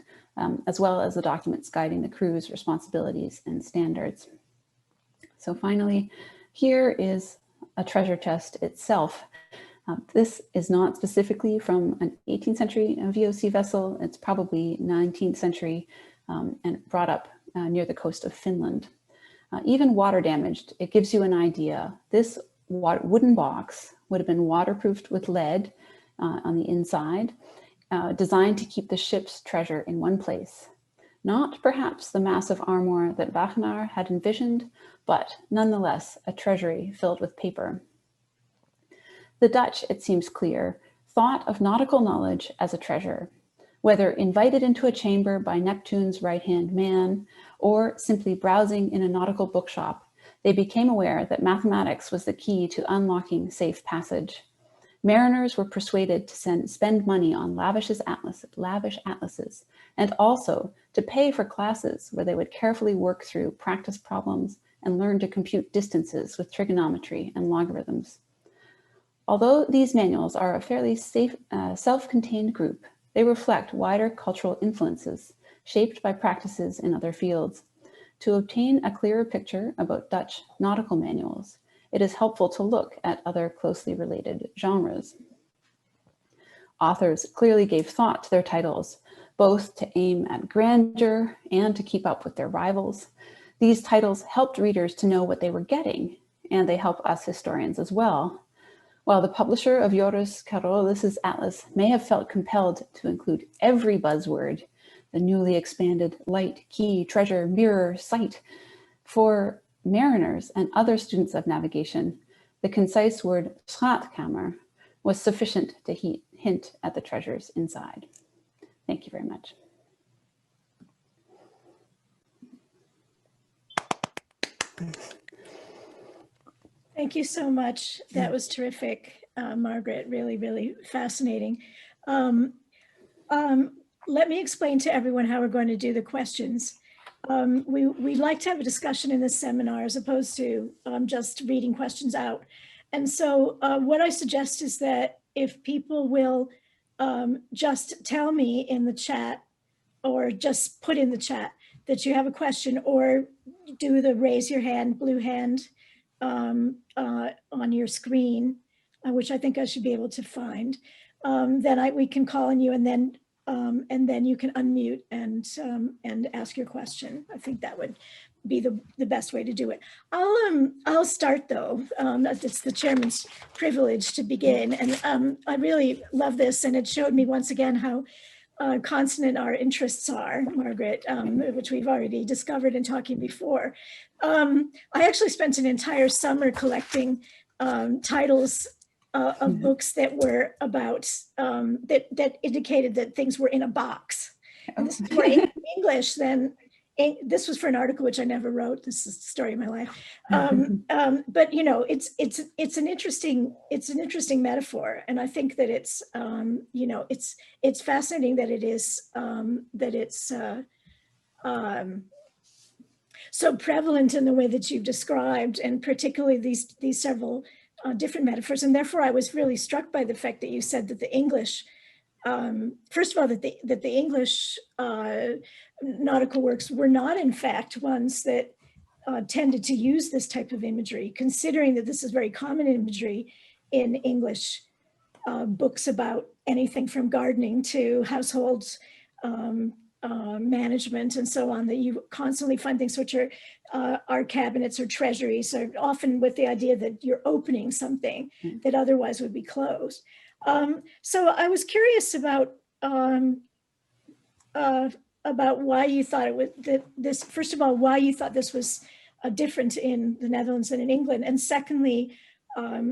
S2: as well as the documents guiding the crew's responsibilities and standards. So finally, here is a treasure chest itself. This is not specifically from an 18th century VOC vessel. It's probably 19th century and brought up near the coast of Finland. Even water damaged, it gives you an idea. This wooden box would have been waterproofed with lead on the inside, designed to keep the ship's treasure in one place. Not perhaps the massive armoire that Wagenaar had envisioned, but nonetheless a treasury filled with paper. The Dutch, it seems clear, thought of nautical knowledge as a treasure. Whether invited into a chamber by Neptune's right-hand man, or simply browsing in a nautical bookshop, they became aware that mathematics was the key to unlocking safe passage. Mariners were persuaded to spend money on lavish atlases, and also to pay for classes where they would carefully work through practice problems and learn to compute distances with trigonometry and logarithms. Although these manuals are a fairly self-contained group, they reflect wider cultural influences shaped by practices in other fields. To obtain a clearer picture about Dutch nautical manuals, it is helpful to look at other closely related genres. Authors clearly gave thought to their titles, both to aim at grandeur and to keep up with their rivals. These titles helped readers to know what they were getting, and they help us historians as well. While the publisher of Joris Carolus' atlas may have felt compelled to include every buzzword, the newly expanded light, key, treasure, mirror, sight, for mariners and other students of navigation, the concise word Schatkamer was sufficient to hint at the treasures inside. Thank you very much.
S1: Thank you so much. That was terrific, Margaret. Really, really fascinating. Let me explain to everyone how we're going to do the questions. We'd like to have a discussion in this seminar as opposed to just reading questions out. And so what I suggest is that if people will just tell me in the chat or just put in the chat that you have a question, or do the raise your hand, blue hand on your screen, which I think I should be able to find, then we can call on you, and then you can unmute and ask your question. I think that would be the best way to do it. I'll start though. It's the chairman's privilege to begin, and I really love this, and it showed me once again how consonant our interests are, Margaret, which we've already discovered in talking before. I actually spent an entire summer collecting titles of books that were about, that indicated that things were in a box. And this is more English than, this was for an article which I never wrote. This is the story of my life. But you know, it's an interesting metaphor, and I think that it's you know, it's fascinating that it is so prevalent in the way that you've described, and particularly these several different metaphors. And therefore, I was really struck by the fact that you said that the English, first of all, that the English nautical works were not, in fact, ones that tended to use this type of imagery, considering that this is very common imagery in English books about anything from gardening to household management and so on, that you constantly find things which are cabinets or treasuries, or often with the idea that you're opening something that otherwise would be closed. So I was curious about why you thought it was this, first of all, why you thought this was different in the Netherlands than in England, and secondly,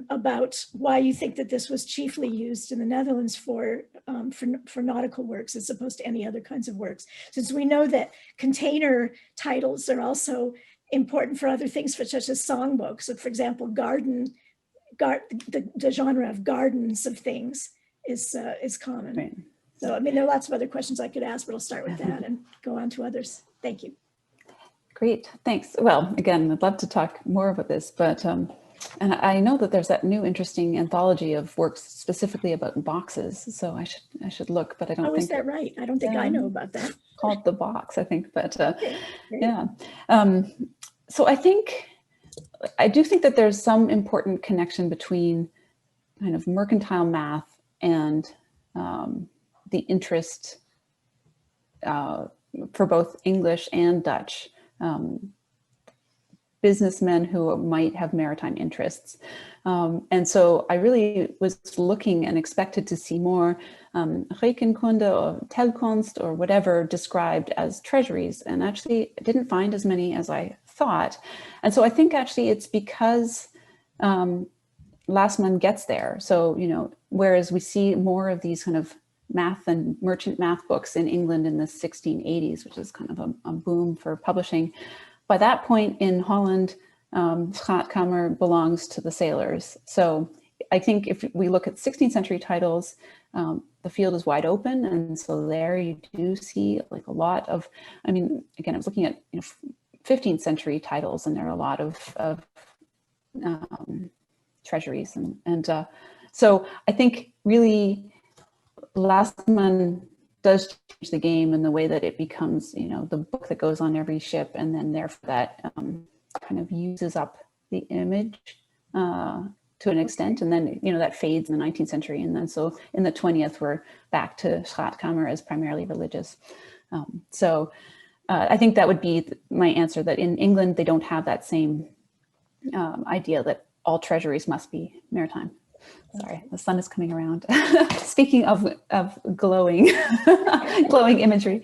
S1: about why you think that this was chiefly used in the Netherlands for nautical works as opposed to any other kinds of works, since we know that container titles are also important for other things, such as songbooks. So, for example, the genre of gardens of things is common. Right. So, I mean, there are lots of other questions I could ask, but I'll start with that and go on to others. Thank you.
S2: Great, thanks. Well, again, I'd love to talk more about this, but and I know that there's that new interesting anthology of works specifically about boxes. So I should look, but I don't think.
S1: Oh, is that right? I don't think I know about that.
S2: Called The Box, I think, but
S1: okay.
S2: Yeah. So I do think that there's some important connection between kind of mercantile math and the interest for both English and Dutch businessmen who might have maritime interests. And so I really was looking and expected to see more Rekenkunde or Telkunst or whatever described as treasuries, and actually didn't find as many as I thought. And so I think actually it's because Lotzman gets there. So, you know, whereas we see more of these kind of math and merchant math books in England in the 1680s, which is kind of a boom for publishing. By that point in Holland, Schatkamer belongs to the sailors. So I think if we look at 16th century titles, the field is wide open. And so there you do see like a lot of, I mean, again, I was looking at 15th century titles, and there are a lot of treasuries. And so I think really Lotzman does change the game in the way that it becomes, the book that goes on every ship, and then therefore that kind of uses up the image to an extent, and then that fades in the 19th century, and then so in the 20th we're back to Schaatkamer as primarily religious. So I think that would be my answer, that in England they don't have that same idea that all treasuries must be maritime. Sorry, the sun is coming around. Speaking of glowing, glowing imagery.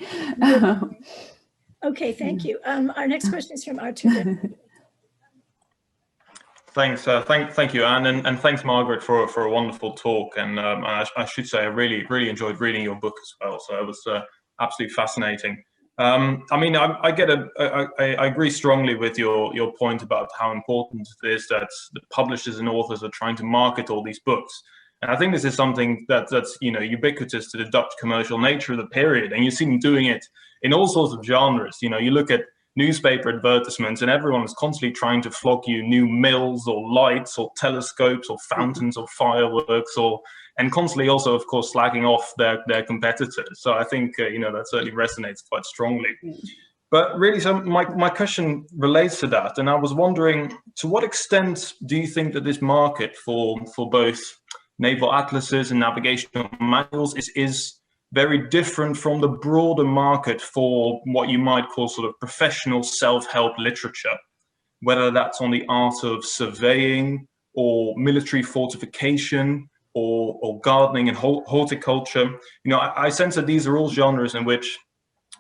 S1: Okay, thank you. Our next question is from Arthur.
S3: Thanks, thank you, Anne, and thanks, Margaret, for a wonderful talk. And I should say I really enjoyed reading your book as well. So it was absolutely fascinating. I mean, I agree strongly with your point about how important it is that the publishers and authors are trying to market all these books. And I think this is something that's ubiquitous to the Dutch commercial nature of the period, and you see them doing it in all sorts of genres. You look at newspaper advertisements, and everyone is constantly trying to flog you new mills or lights or telescopes or fountains or fireworks, and constantly also, of course, slagging off their competitors. So I think that certainly resonates quite strongly. But really, so my question relates to that, and I was wondering, to what extent do you think that this market for both naval atlases and navigational manuals is very different from the broader market for what you might call sort of professional self-help literature, whether that's on the art of surveying or military fortification or gardening and horticulture? I sense that these are all genres in which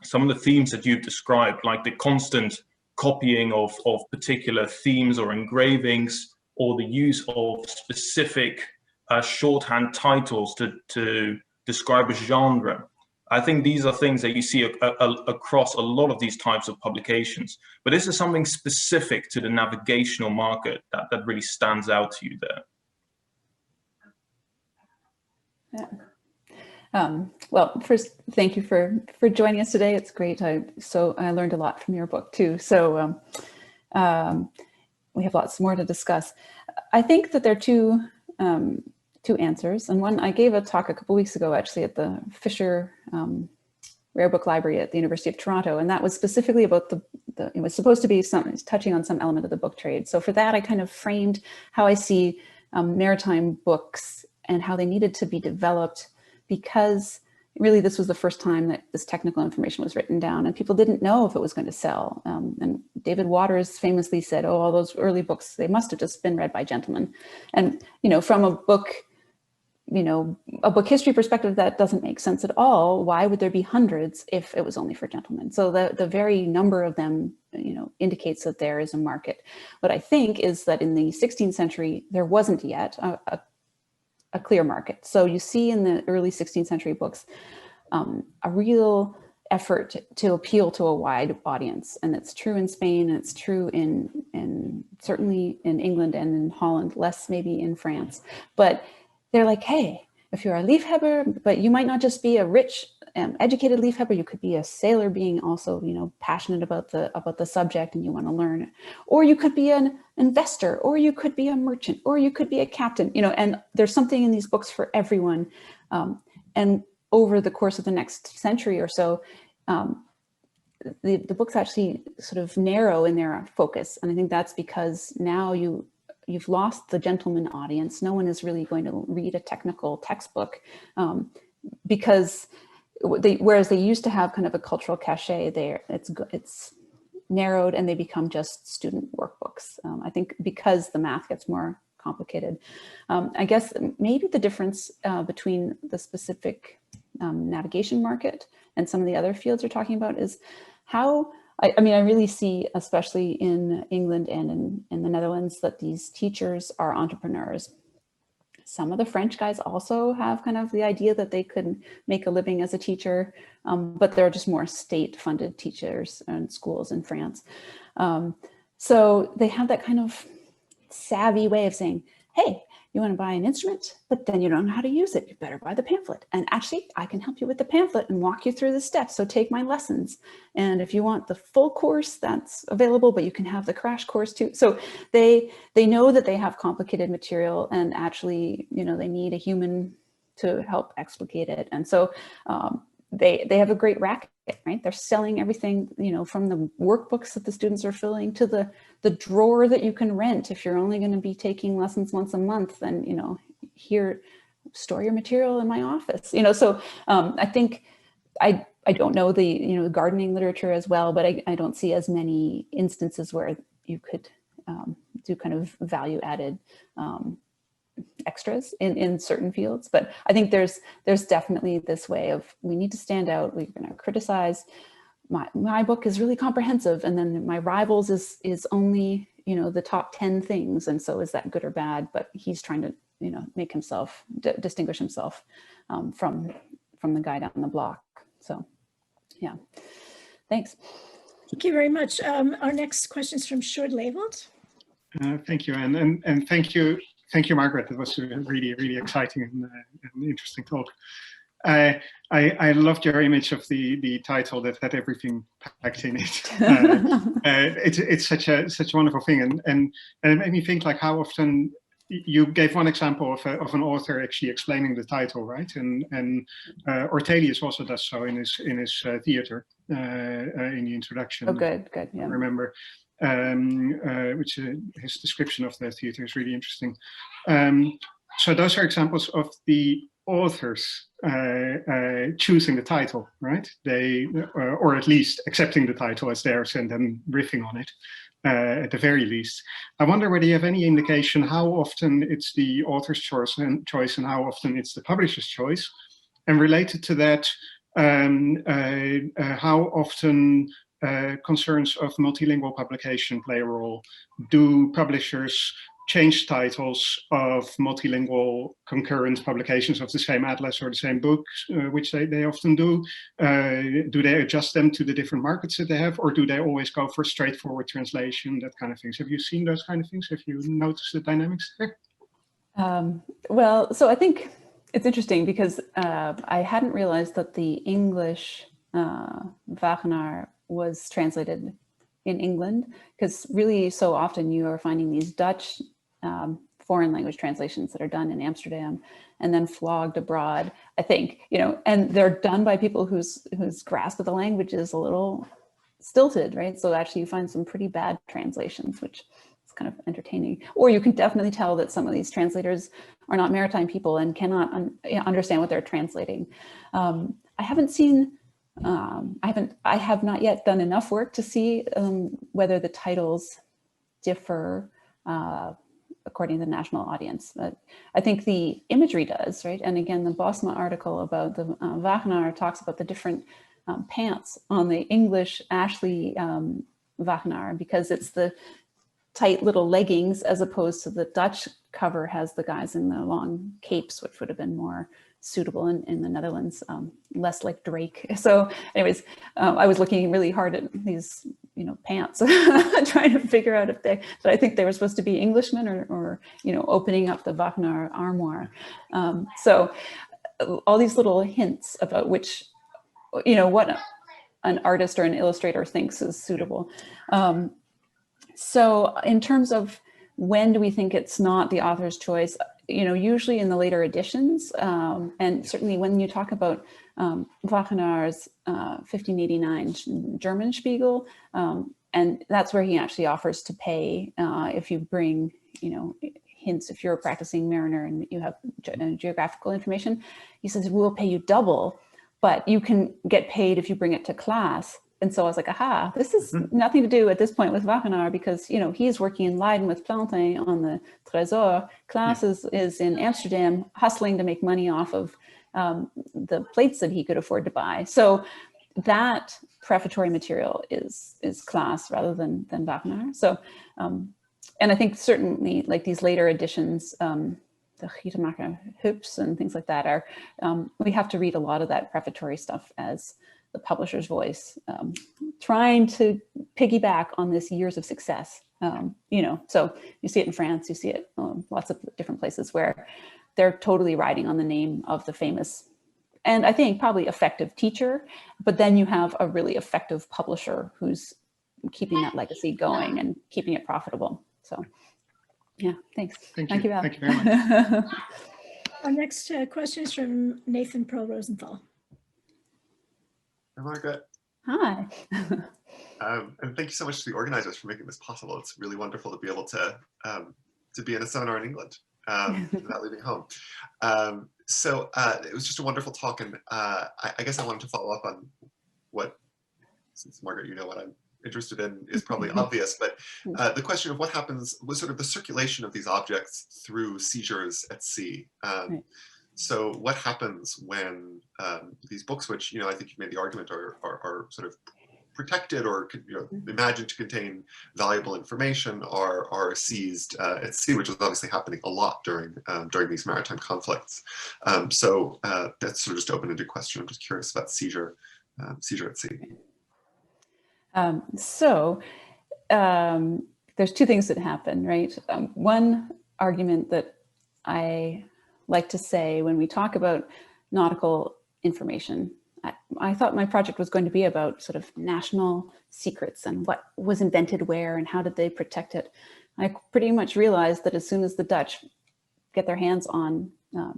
S3: some of the themes that you've described, like the constant copying of particular themes or engravings, or the use of specific shorthand titles to describe a genre. I think these are things that you see across a lot of these types of publications. But is there something specific to the navigational market that really stands out to you there?
S2: Yeah. Well, first, thank you for joining us today. It's great. I learned a lot from your book too. So we have lots more to discuss. I think that there are two answers, and one, I gave a talk a couple weeks ago actually at the Fisher Rare Book Library at the University of Toronto, and that was specifically about it was supposed to be touching on some element of the book trade. So for that, I kind of framed how I see maritime books and how they needed to be developed, because really this was the first time that this technical information was written down, and people didn't know if it was going to sell. And David Waters famously said, "Oh, all those early books, they must have just been read by gentlemen." And from a book history perspective, that doesn't make sense at all. Why would there be hundreds if it was only for gentlemen? So the very number of them, indicates that there is a market. What I think is that in the 16th century, there wasn't yet a clear market. So you see in the early 16th century books, a real effort to appeal to a wide audience. And it's true in Spain, and it's true in certainly in England and in Holland, less maybe in France. But they're like, hey, if you're a leafhebber, but you might not just be a rich, educated leafhebber, you could be a sailor being also, passionate about the subject, and you want to learn. Or you could be an investor, or you could be a merchant, or you could be a captain, and there's something in these books for everyone. And over the course of the next century or so, the books actually sort of narrow in their focus. And I think that's because now you've lost the gentleman audience. No one is really going to read a technical textbook, because whereas they used to have kind of a cultural cachet there, it's narrowed, and they become just student workbooks. I think because the math gets more complicated. I guess maybe the difference between the specific navigation market and some of the other fields you're talking about is how, I mean, I really see, especially in England and in the Netherlands, that these teachers are entrepreneurs. Some of the French guys also have kind of the idea that they could make a living as a teacher, but there are just more state-funded teachers and schools in France. So they have that kind of savvy way of saying, hey, you want to buy an instrument, but then you don't know how to use it. You better buy the pamphlet. And actually, I can help you with the pamphlet and walk you through the steps. So take my lessons. And if you want the full course, that's available, but you can have the crash course too. So they know that they have complicated material, and actually, they need a human to help explicate it. And so they have a great racket, right? They're selling everything, from the workbooks that the students are filling to the drawer that you can rent. If you're only going to be taking lessons once a month, then, here, store your material in my office, so I think I don't know the, gardening literature as well, but I don't see as many instances where you could do kind of value added extras in certain fields. But I think there's definitely this way of, we need to stand out. We're going to criticize. My book is really comprehensive, and then my rivals is only, the top 10 things. And so is that good or bad? But he's trying to, make himself, distinguish himself from the guy down the block. So yeah, thanks.
S1: Thank you very much. Our next question is from Sjoerd Leveld.
S4: Thank you, Anne, and thank you, Margaret. It was a really, really exciting and interesting talk. I loved your image of the title that had everything packed in it. It's such a wonderful thing, and it made me think, like, how often you gave one example of an author actually explaining the title, right? And Ortelius also does so in his theater in the introduction.
S2: Oh, good, yeah.
S4: I remember. Which his description of the theater is really interesting. So those are examples of the authors choosing the title, right? They, or at least accepting the title as theirs and then riffing on it, at the very least. I wonder whether you have any indication how often it's the author's choice and how often it's the publisher's choice. And related to that, how often concerns of multilingual publication play a role? Do publishers change titles of multilingual concurrent publications of the same atlas or the same book, which they often do? Do they adjust them to the different markets that they have, or do they always go for straightforward translation, that kind of things? Have you seen those kind of things? Have you noticed the dynamics there?
S2: Well, so I think it's interesting because I hadn't realized that the English Wagner was translated in England, because really so often you are finding these Dutch foreign language translations that are done in Amsterdam and then flogged abroad, I think, and they're done by people whose grasp of the language is a little stilted, right? So actually you find some pretty bad translations, which is kind of entertaining. Or you can definitely tell that some of these translators are not maritime people and cannot understand what they're translating. I haven't seen I have not yet done enough work to see whether the titles differ according to the national audience. But I think the imagery does, right? And again, the Bosma article about the Wagner talks about the different pants on the English Ashley Wagner, because it's the tight little leggings as opposed to the Dutch cover has the guys in the long capes, which would have been more suitable in the Netherlands, less like Drake. So anyways, I was looking really hard at these, pants, trying to figure out if but I think they were supposed to be Englishmen or opening up the Wagner armoire. So all these little hints about which, what an artist or an illustrator thinks is suitable. So in terms of when do we think it's not the author's choice, usually in the later editions, and certainly when you talk about Wagner's 1589 German Spiegel, and that's where he actually offers to pay if you bring, hints, if you're a practicing mariner and you have geographical information, he says, we'll pay you double, but you can get paid if you bring it to class. And so I was like, aha, this is nothing to do at this point with Wagner, because, he's working in Leiden with Plantin on the Trésor. Klaas is in Amsterdam hustling to make money off of the plates that he could afford to buy. So that prefatory material is Klaas rather than Wagner. So, and I think certainly like these later editions, the Gietemaker Hoops and things like that are, we have to read a lot of that prefatory stuff as the publisher's voice, trying to piggyback on this years of success You know, so you see it in France, you see it lots of different places where they're totally riding on the name of the famous, and I think probably effective teacher, but then you have a really effective publisher who's keeping that legacy going and keeping it profitable. So yeah, thanks.
S4: Thank you.
S2: Val.
S4: Thank you very much.
S1: Our next question is from Nathan Pearl Rosenthal.
S5: Hi, Margaret.
S2: Hi.
S5: And thank you so much to the organizers for making this possible. It's really wonderful to be able to be in a seminar in England without leaving home. So it was just a wonderful talk, and I guess I wanted to follow up on what, since Margaret, you know what I'm interested in is probably obvious, but the question of what happens with sort of the circulation of these objects through seizures at sea. Right. So what happens when these books, which, you know, I think you've made the argument are sort of protected or, you know, imagined to contain valuable information, are seized at sea, which is obviously happening a lot during these maritime conflicts. So that's sort of just open-ended question. I'm just curious about seizure at sea.
S2: There's two things that happen, right? One argument that I like to say when we talk about nautical information, I thought my project was going to be about sort of national secrets and what was invented where and how did they protect it. I pretty much realized that as soon as the Dutch get their hands on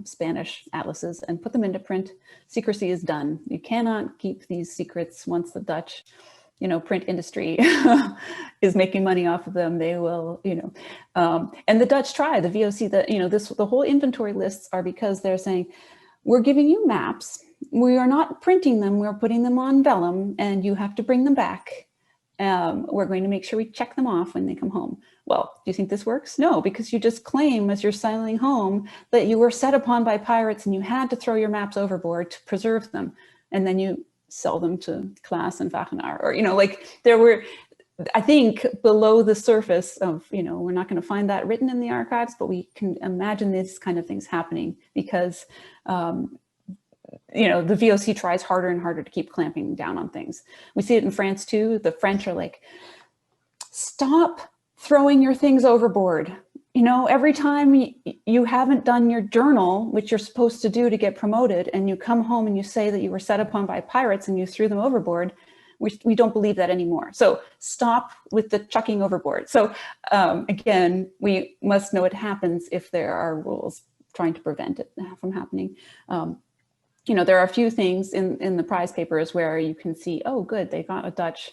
S2: Spanish atlases and put them into print, secrecy is done. You cannot keep these secrets once the Dutch, you know, print industry is making money off of them. They will, you know, and the Dutch try, the VOC, the whole inventory lists are because they're saying, we're giving you maps. We are not printing them. We're putting them on vellum and you have to bring them back. We're going to make sure we check them off when they come home. Well, do you think this works? No, because you just claim as you're sailing home that you were set upon by pirates and you had to throw your maps overboard to preserve them. And then you sell them to Klaas and Wagenaar, or, you know, like there were, I think below the surface of, you know, we're not going to find that written in the archives, but we can imagine these kind of things happening because, you know, the VOC tries harder and harder to keep clamping down on things. We see it in France too. The French are like, stop throwing your things overboard. You know, every time you haven't done your journal, which you're supposed to do to get promoted, and you come home and you say that you were set upon by pirates and you threw them overboard, we don't believe that anymore. So stop with the chucking overboard. So again, we must know it happens if there are rules trying to prevent it from happening. You know, there are a few things in the prize papers where you can see, oh, good, they got a Dutch,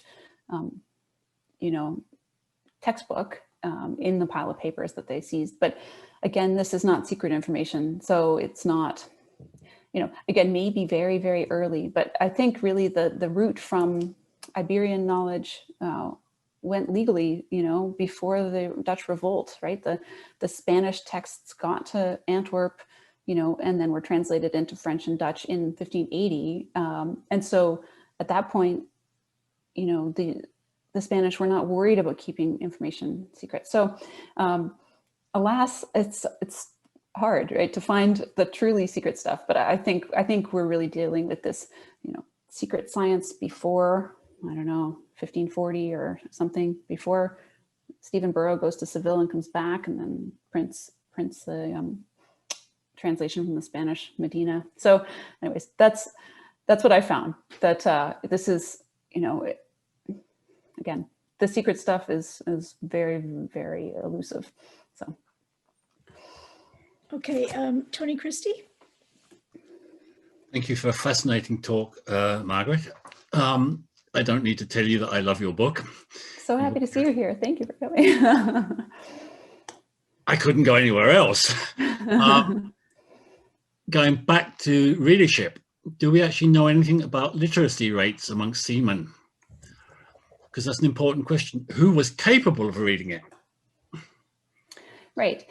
S2: you know, textbook in the pile of papers that they seized. But again, this is not secret information. So it's not, you know, again, maybe very, very early, but I think really the route from Iberian knowledge went legally, you know, before the Dutch revolt, right? The Spanish texts got to Antwerp, you know, and then were translated into French and Dutch in 1580. And so at that point, you know, the Spanish were not worried about keeping information secret. So alas, it's hard, right, to find the truly secret stuff. But I think we're really dealing with this, you know, secret science before, I don't know, 1540 or something, before Stephen Burrow goes to Seville and comes back and then prints the translation from the Spanish Medina. So anyways, that's what I found, that this is, you know, again, the secret stuff is very, very elusive. So.
S1: Okay, Tony Christie.
S6: Thank you for a fascinating talk, Margaret. I don't need to tell you that I love your book.
S2: So happy to see you here. Thank you for coming.
S6: I couldn't go anywhere else. Going back to readership, do we actually know anything about literacy rates amongst seamen? Because that's an important question. Who was capable of reading it?
S2: Right.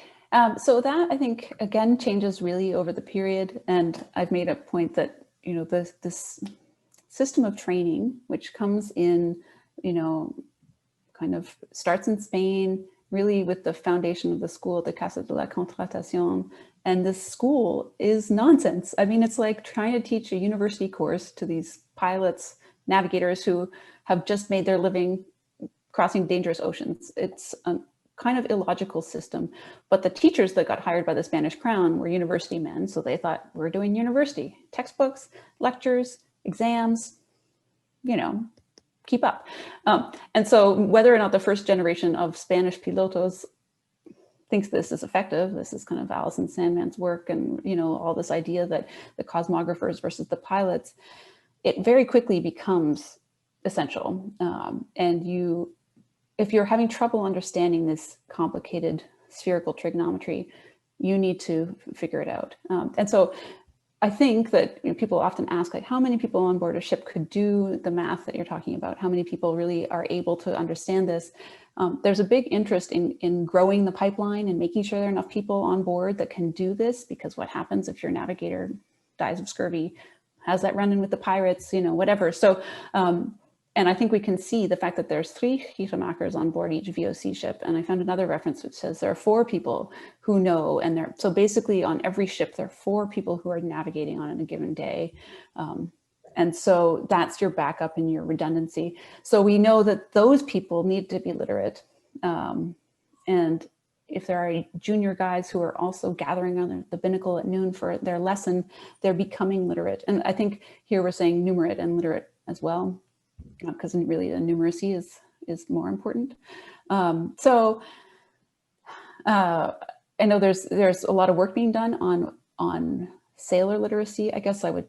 S2: So that, I think, again, changes really over the period. And I've made a point that, you know, this system of training, which comes in, you know, kind of starts in Spain, really with the foundation of the school, the Casa de la Contratación. And this school is nonsense. I mean, it's like trying to teach a university course to these pilots, navigators who have just made their living crossing dangerous oceans. It's a kind of illogical system, but the teachers that got hired by the Spanish crown were university men. So they thought, we're doing university, textbooks, lectures, exams, you know, keep up. And so whether or not the first generation of Spanish pilotos thinks this is effective, this is kind of Alice in Sandman's work, and, you know, all this idea that the cosmographers versus the pilots, it very quickly becomes essential. And if you're having trouble understanding this complicated spherical trigonometry, you need to figure it out. And so I think that, you know, people often ask, like, how many people on board a ship could do the math that you're talking about? How many people really are able to understand this? There's a big interest in growing the pipeline and making sure there are enough people on board that can do this, because what happens if your navigator dies of scurvy, has that run-in with the pirates, you know, whatever. So, and I think we can see the fact that there's 3 Gietmakers on board each VOC ship. And I found another reference which says there are 4 people who know, and so basically on every ship, there are 4 people who are navigating on a given day. And so that's your backup and your redundancy. So we know that those people need to be literate. And if there are junior guys who are also gathering on the binnacle at noon for their lesson, they're becoming literate. And I think here we're saying numerate and literate as well, because really the numeracy is more important. So I know there's a lot of work being done on sailor literacy. I guess I would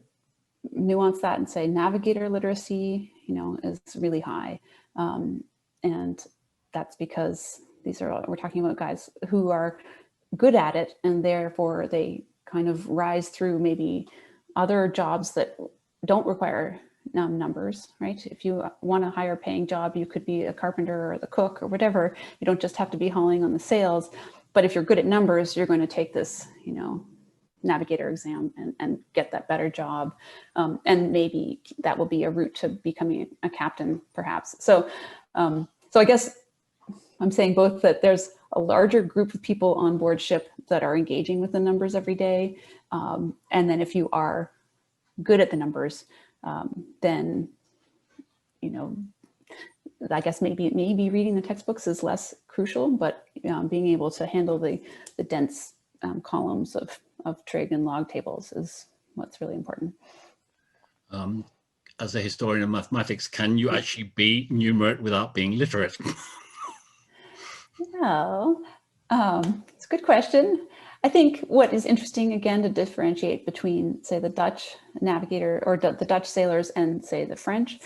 S2: nuance that and say navigator literacy, you know, is really high. And that's because we're talking about guys who are good at it, and therefore they kind of rise through maybe other jobs that don't require numbers, right? If you want a higher paying job, you could be a carpenter or the cook or whatever. You don't just have to be hauling on the sails. But if you're good at numbers, you're going to take this, you know, navigator exam and get that better job. And maybe that will be a route to becoming a captain, perhaps. So I guess I'm saying both that there's a larger group of people on board ship that are engaging with the numbers every day. And then if you are good at the numbers, then, you know, I guess maybe reading the textbooks is less crucial, but being able to handle the dense columns of trig and log tables is what's really important.
S6: As a historian of mathematics, can you actually be numerate without being literate?
S2: Well, it's a good question. I think what is interesting, again, to differentiate between, say, the Dutch navigator or the Dutch sailors and, say, the French,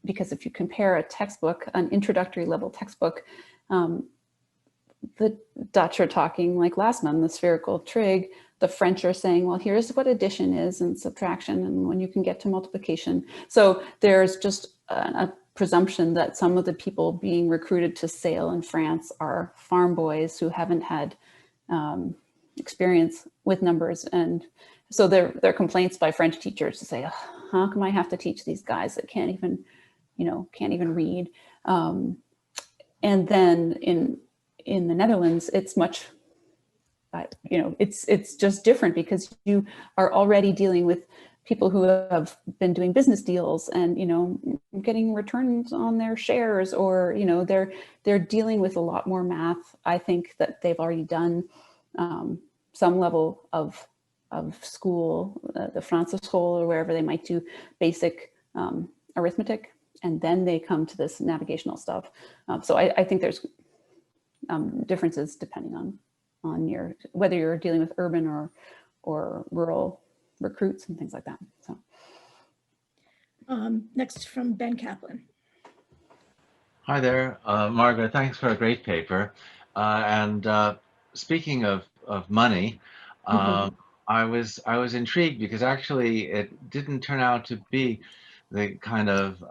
S2: because if you compare a textbook, an introductory level textbook, the Dutch are talking like Lotzman, the spherical trig. The French are saying, well, here's what addition is and subtraction, and when you can get to multiplication. So there's just a presumption that some of the people being recruited to sail in France are farm boys who haven't had experience with numbers. And so there are complaints by French teachers to say, oh, how come I have to teach these guys that can't even read? And then in the Netherlands, it's much, it's just different, because you are already dealing with people who have been doing business deals and, you know, getting returns on their shares, or, you know, they're dealing with a lot more math. I think that they've already done some level of school, the Francis school, or wherever they might do basic arithmetic, and then they come to this navigational stuff. So I think there's differences depending on whether you're dealing with urban or rural recruits and things like that. So
S1: next from Ben Kaplan.
S7: Hi there, Margaret. Thanks for a great paper. And speaking of money, I was intrigued because actually it didn't turn out to be the kind of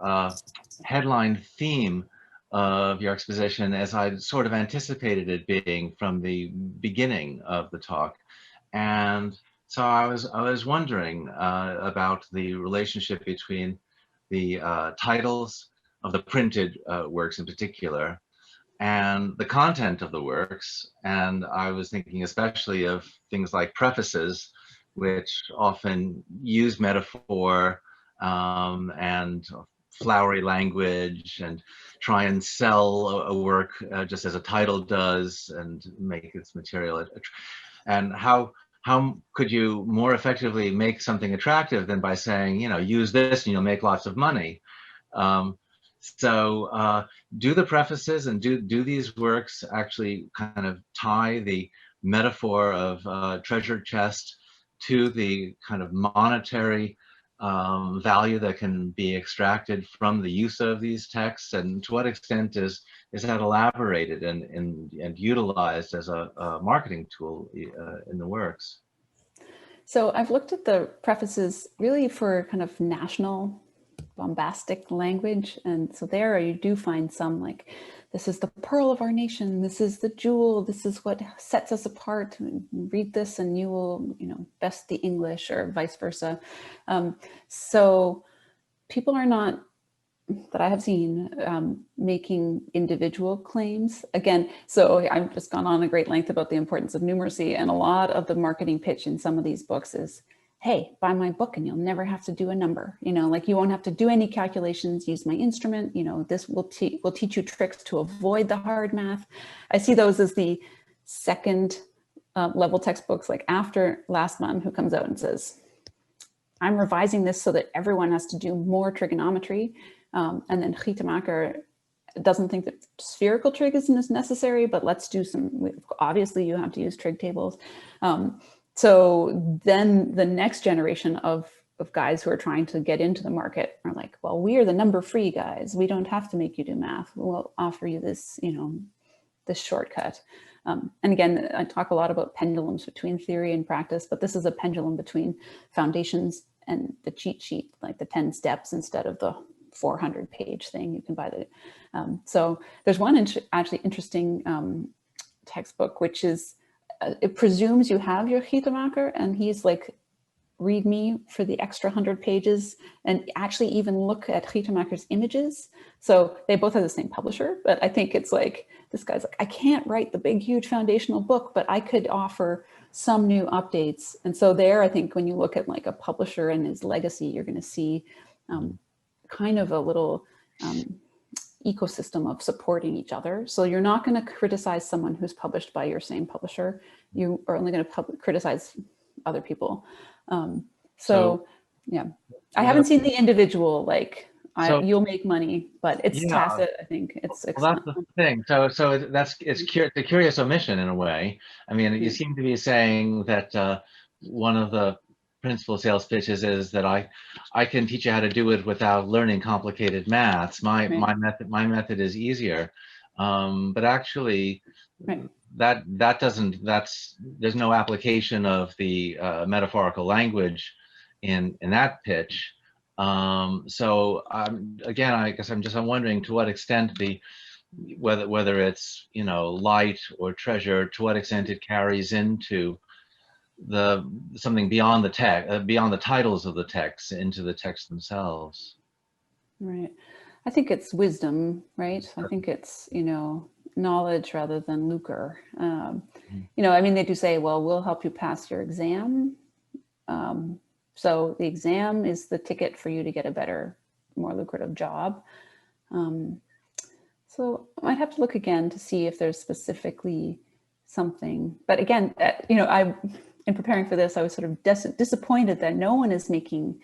S7: headline theme of your exposition as I sort of anticipated it being from the beginning of the talk. And so I was wondering about the relationship between the titles of the printed works in particular and the content of the works. And I was thinking especially of things like prefaces, which often use metaphor and flowery language and try and sell a work just as a title does and make its material. And how could you more effectively make something attractive than by saying, you know, use this and you'll make lots of money? So do the prefaces and do these works actually kind of tie the metaphor of treasure chest to the kind of monetary value that can be extracted from the use of these texts, and to what extent is that elaborated and utilized as a marketing tool in the works?
S2: So I've looked at the prefaces really for kind of national bombastic language, and so there you do find some like, this is the pearl of our nation, this is the jewel, this is what sets us apart, read this and you will, you know, best the English, or vice versa. So people are not, that I have seen, making individual claims. Again, so I've just gone on a great length about the importance of numeracy, and a lot of the marketing pitch in some of these books is, hey, buy my book and you'll never have to do a number. You know, like you won't have to do any calculations, use my instrument, you know, this will teach you tricks to avoid the hard math. I see those as the second level textbooks, like after Lotzman, who comes out and says, I'm revising this so that everyone has to do more trigonometry. And then Gietemaker doesn't think that spherical trig isn't as necessary, but let's do some, obviously you have to use trig tables. So then the next generation of guys who are trying to get into the market are like, well, we are the number free guys. We don't have to make you do math. We'll offer you this, you know, this shortcut. And again, I talk a lot about pendulums between theory and practice, but this is a pendulum between foundations and the cheat sheet, like the 10 steps instead of the 400-page thing you can buy. So there's one actually interesting textbook, which is, it presumes you have your Gietemaker, and he's like, read me for the extra 100 pages and actually even look at Gietemaker's images. So they both have the same publisher, but I think it's like, this guy's like, I can't write the big, huge foundational book, but I could offer some new updates. And so there, I think when you look at like a publisher and his legacy, you're going to see kind of a little ecosystem of supporting each other. So you're not going to criticize someone who's published by your same publisher. You are only going to criticize other people. So yeah, I haven't seen the individual, like, you'll make money, but it's tacit. I think it's
S7: well, that's the thing. So it's a curious omission in a way. I mean, you seem to be saying that one of the principal sales pitches is that I can teach you how to do it without learning complicated maths. My method is easier, but actually there's no application of the metaphorical language in that pitch. So again, I guess I'm wondering to what extent whether it's, you know, light or treasure, to what extent it carries into something beyond the text, beyond the titles of the texts, into the texts themselves.
S2: Right. I think it's wisdom, right? I think it's, you know, knowledge rather than lucre. You know, I mean, they do say, well, we'll help you pass your exam. So the exam is the ticket for you to get a better, more lucrative job. So I might have to look again to see if there's specifically something, but again, you know, in preparing for this, I was sort of disappointed that no one is making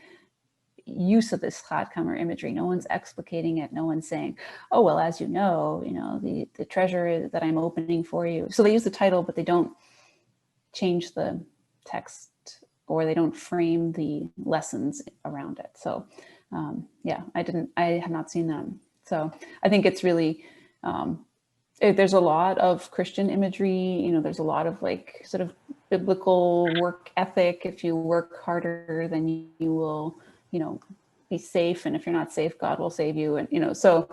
S2: use of this Schaatkamer imagery. No one's explicating it. No one's saying, oh, well, as you know, the treasure that I'm opening for you. So they use the title, but they don't change the text, or they don't frame the lessons around it. So yeah, I have not seen them. So I think it's really, there's a lot of Christian imagery, you know, there's a lot of like sort of biblical work ethic. If you work harder, then you will, you know, be safe. And if you're not safe, God will save you. And, you know, so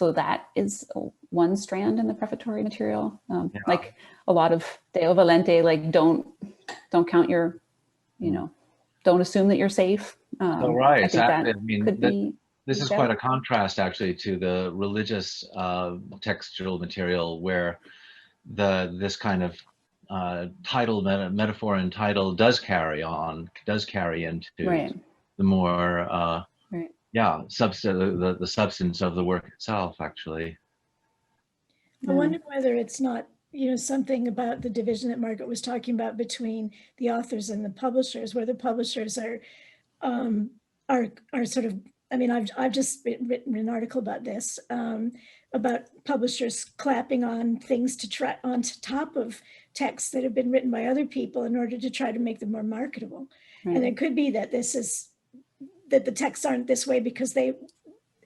S2: that is one strand in the prefatory material. Like a lot of Deo Volente, like don't count your, you know, don't assume that you're safe.
S7: Right, exactly.
S2: I mean,
S7: this is quite a contrast actually to the religious textual material, where this kind of title, metaphor and title does carry into the more yeah, the substance of the work itself, actually.
S1: I wonder whether it's not, something about the division that Margaret was talking about between the authors and the publishers, where the publishers are sort of, I mean, I've just written an article about this, about publishers clapping on things to try on top of texts that have been written by other people in order to try to make them more marketable.
S2: Right.
S1: And it could be that that the texts aren't this way because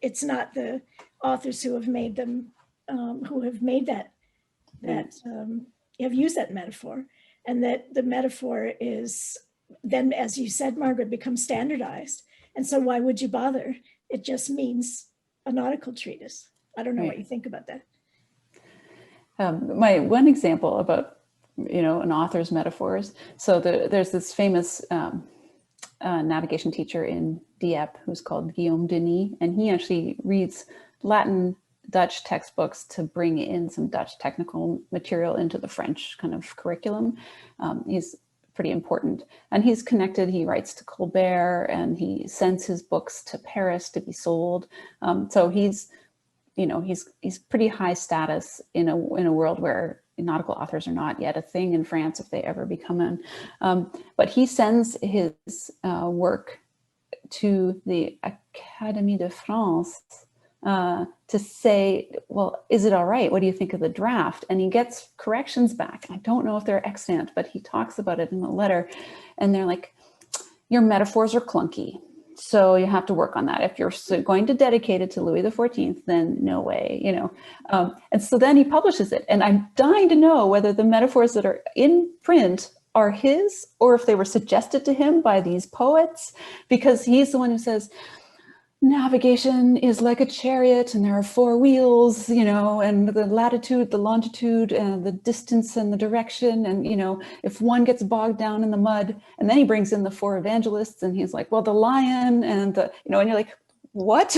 S1: it's not the authors who have made them, who have made have used that metaphor, and that the metaphor is then, as you said, Margaret, becomes standardized. And so why would you bother? It just means a nautical treatise. I don't know what you think about that.
S2: My one example about, an author's metaphors. So there's this famous navigation teacher in Dieppe who's called Guillaume Denis, and he actually reads Latin Dutch textbooks to bring in some Dutch technical material into the French kind of curriculum. He's pretty important, and he's connected. He writes to Colbert, and he sends his books to Paris to be sold. So he's pretty high status in a world where nautical authors are not yet a thing in France, if they ever become one. But he sends his work to the Académie de France to say, well, is it all right? What do you think of the draft? And he gets corrections back. I don't know if they're extant, but he talks about it in the letter. And they're like, your metaphors are clunky, so you have to work on that. If you're going to dedicate it to Louis XIV, then no way, And so then he publishes it. And I'm dying to know whether the metaphors that are in print are his, or if they were suggested to him by these poets, because he's the one who says, navigation is like a chariot and there are four wheels, and the latitude, the longitude, and the distance and the direction. And, if one gets bogged down in the mud, and then he brings in the four evangelists and he's like, well, the lion and the, and you're like, what?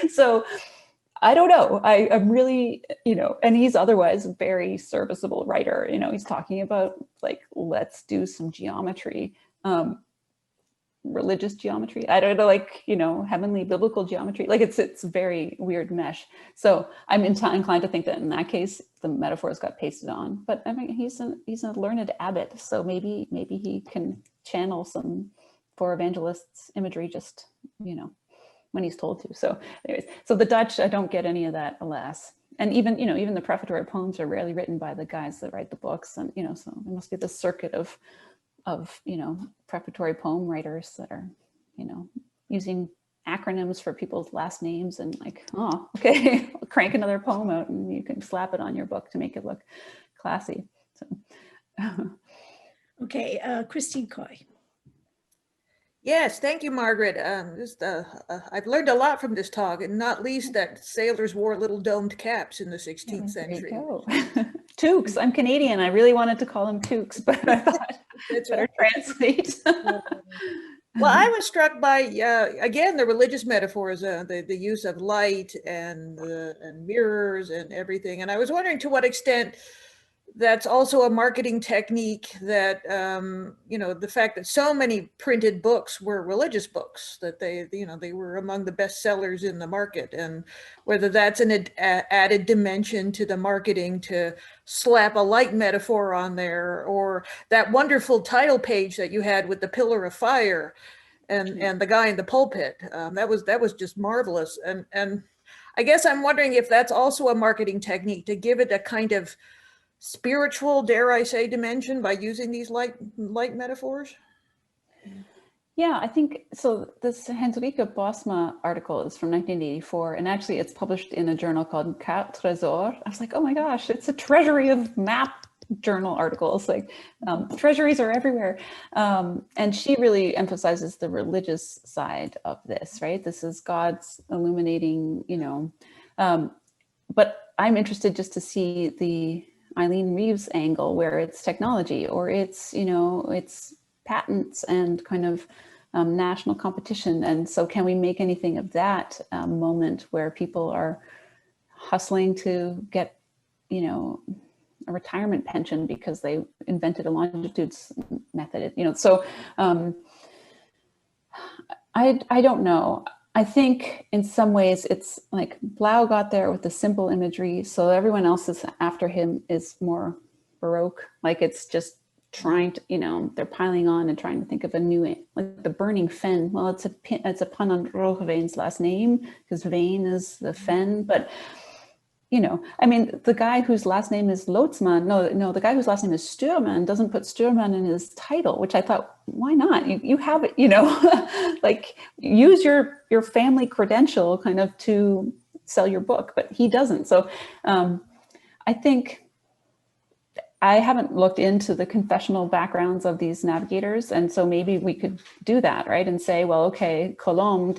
S2: So I don't know. I'm really, and he's otherwise a very serviceable writer. He's talking about let's do some geometry. Religious geometry, I don't know, heavenly biblical geometry, it's very weird mesh. So I'm inclined to think that in that case the metaphors got pasted on, but I mean he's a learned abbot, so maybe he can channel some four evangelists imagery just when he's told to. So anyways, so the Dutch, I don't get any of that, alas. And even even the prefatory poems are rarely written by the guys that write the books, and so there must be this circuit of prefatory poem writers that are, using acronyms for people's last names and oh, okay, I'll crank another poem out and you can slap it on your book to make it look classy. So.
S1: Okay, Christine Coy.
S8: Yes, thank you, Margaret. I've learned a lot from this talk, and not least that sailors wore little domed caps in the 16th century.
S2: Toques. I'm Canadian. I really wanted to call them toques, but I thought it's better translate.
S8: Well, I was struck by, again, the religious metaphors, the use of light and mirrors and everything. And I was wondering to what extent that's also a marketing technique, that, the fact that so many printed books were religious books, that they were among the best sellers in the market, and whether that's an added dimension to the marketing to slap a light metaphor on there, or that wonderful title page that you had with the pillar of fire and the guy in the pulpit. That was just marvelous. And I guess I'm wondering if that's also a marketing technique to give it a kind of spiritual, dare I say, dimension by using these light metaphors?
S2: Yeah, I think so. This Henrike Bosma article is from 1984, and actually it's published in a journal called Quatre Trésors. I was like, oh my gosh, it's a treasury of map journal articles. Treasuries are everywhere. And she really emphasizes the religious side of this, right? This is God's illuminating, but I'm interested just to see the Eileen Reeves angle, where it's technology, or it's, it's patents and kind of national competition. And so can we make anything of that moment where people are hustling to get, a retirement pension because they invented a longitudes method, so I don't know. I think in some ways it's like Blau got there with the simple imagery, so everyone else is after him is more Baroque. Like it's just trying to, you know, they're piling on and trying to think of a new, like the burning fen. Well, it's a pun on Roggeveen's last name because Veen is the fen, but you know, I mean, the guy whose last name is Lotzman, no, the guy whose last name is Stuurman doesn't put Stuurman in his title, which I thought, why not? You have it, you know, like use your family credential kind of to sell your book, but he doesn't. So I think I haven't looked into the confessional backgrounds of these navigators. And so maybe we could do that, right? And say, well, okay, Colomb,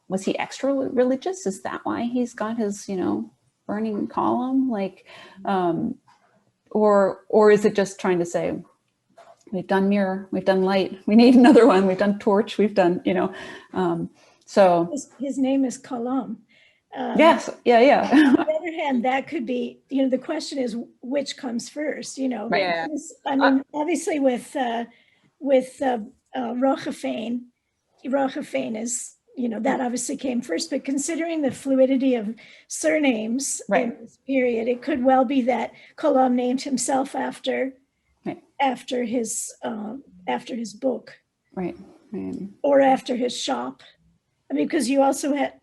S2: was he extra religious? Is that why he's got his, you know, burning column, like, or is it just trying to say, we've done mirror, we've done light, we need another one, we've done torch, we've done, you know, so.
S1: His name is Colomb.
S2: Yes, yeah.
S1: On the other hand, that could be, you know, the question is which comes first, you know.
S2: Right.
S8: Yeah.
S1: I mean, obviously with Roggeveen is, you know, that obviously came first, but considering the fluidity of surnames
S2: Right.
S1: in this period, it could well be that Colomb named himself after his book,
S2: Right.
S1: or after his shop. I mean, because you also had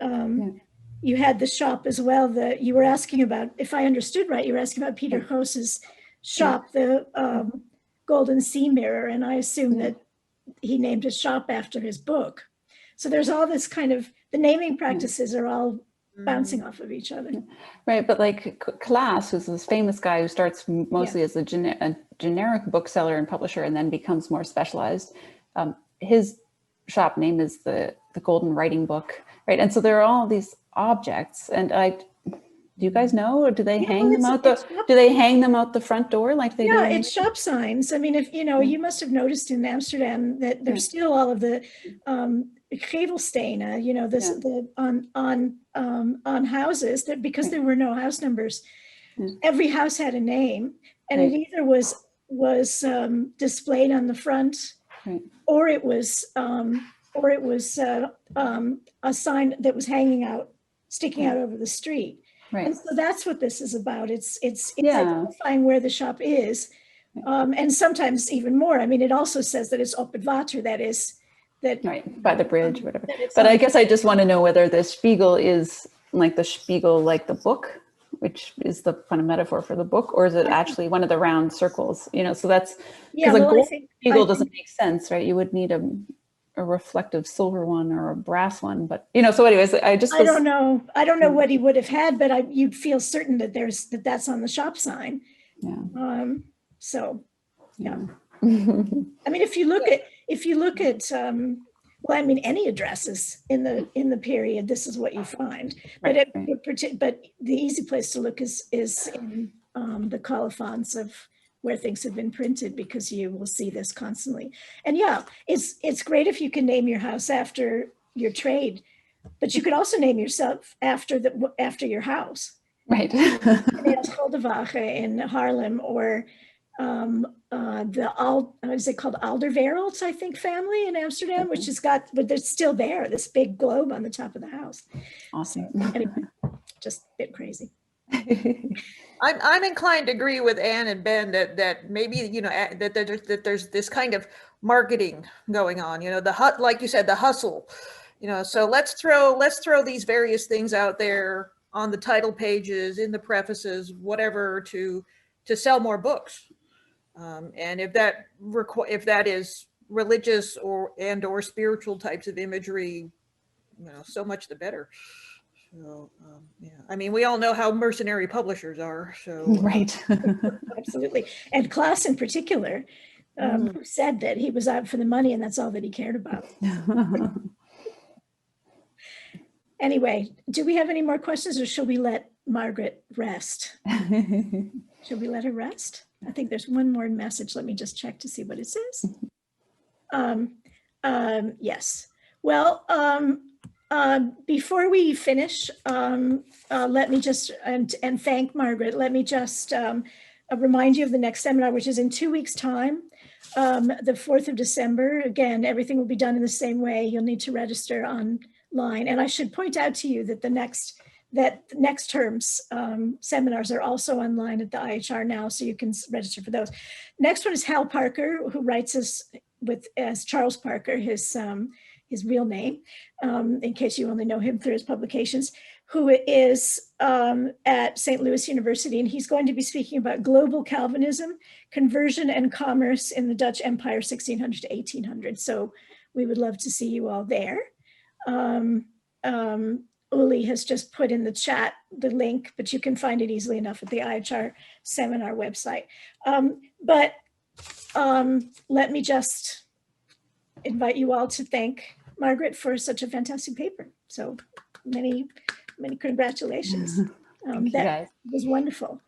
S1: you had the shop as well that you were asking about. If I understood right, you were asking about Peter Hose's shop, the Golden Sea Mirror, and I assume that he named his shop after his book. So there's all this kind of, the naming practices are all bouncing off of each other.
S2: Right, but like Klaas, who's this famous guy who starts mostly as a generic bookseller and publisher and then becomes more specialized, his shop name is the Golden Writing Book, right? And so there are all these objects, and do you guys know, or do they hang them out the front door like they do?
S1: Yeah, it's shop signs. I mean, if you know, you must have noticed in Amsterdam that there's still all of the gevelstenen, you know, on houses, that because there were no house numbers, every house had a name, and it either was displayed on the front, or it was a sign that was sticking out over the street.
S2: Right.
S1: And so that's what this is about. It's identifying where the shop is, and sometimes even more. I mean, it also says that it's op het water, that is that
S2: by the bridge, whatever. But I guess I just want to know whether the Spiegel is like the Spiegel, like the book, which is the kind of metaphor for the book, or is it actually one of the round circles? You know, so that's because a gold Spiegel doesn't make sense, right? You would need a reflective silver one or a brass one, but you know, so anyways, I don't
S1: know what he would have had, but you'd feel certain that that's on the shop sign. So yeah. I mean, if you look at well, I mean, any addresses in the period, this is what you find. But but the easy place to look is in the colophons of where things have been printed, because you will see this constantly. And yeah, it's great if you can name your house after your trade, but you could also name yourself after your house.
S2: Right.
S1: Schotte in Haarlem, or is it called Alderwereld, I think, family in Amsterdam, which has got, but they're still there, this big globe on the top of the house.
S2: Awesome.
S1: So, anyway, just a bit crazy.
S8: I'm inclined to agree with Anne and Ben that maybe, you know, that there's this kind of marketing going on, you know, like you said, the hustle, you know, so let's throw these various things out there on the title pages, in the prefaces, whatever, to sell more books. And if that is religious or spiritual types of imagery, you know, so much the better. So yeah, I mean, we all know how mercenary publishers are. So
S2: right.
S1: Absolutely. And Klaas in particular, who said that he was out for the money and that's all that he cared about. Anyway, do we have any more questions, or shall we let Margaret rest? Shall we let her rest? I think there's one more message. Let me just check to see what it says. Yes. Well, before we finish, let me just, and thank Margaret, let me just remind you of the next seminar, which is in 2 weeks' time, the 4th of December. Again, everything will be done in the same way. You'll need to register online. And I should point out to you that the next term's seminars are also online at the IHR now, so you can register for those. Next one is Hal Parker, who writes us as Charles Parker, his real name, in case you only know him through his publications, who is at St. Louis University, and he's going to be speaking about global Calvinism, conversion and commerce in the Dutch Empire, 1600 to 1800. So we would love to see you all there. Uli has just put in the chat the link, but you can find it easily enough at the IHR seminar website. Let me just invite you all to thank Margaret for such a fantastic paper. So many congratulations.
S2: Thank you,
S1: That
S2: guys.
S1: was wonderful.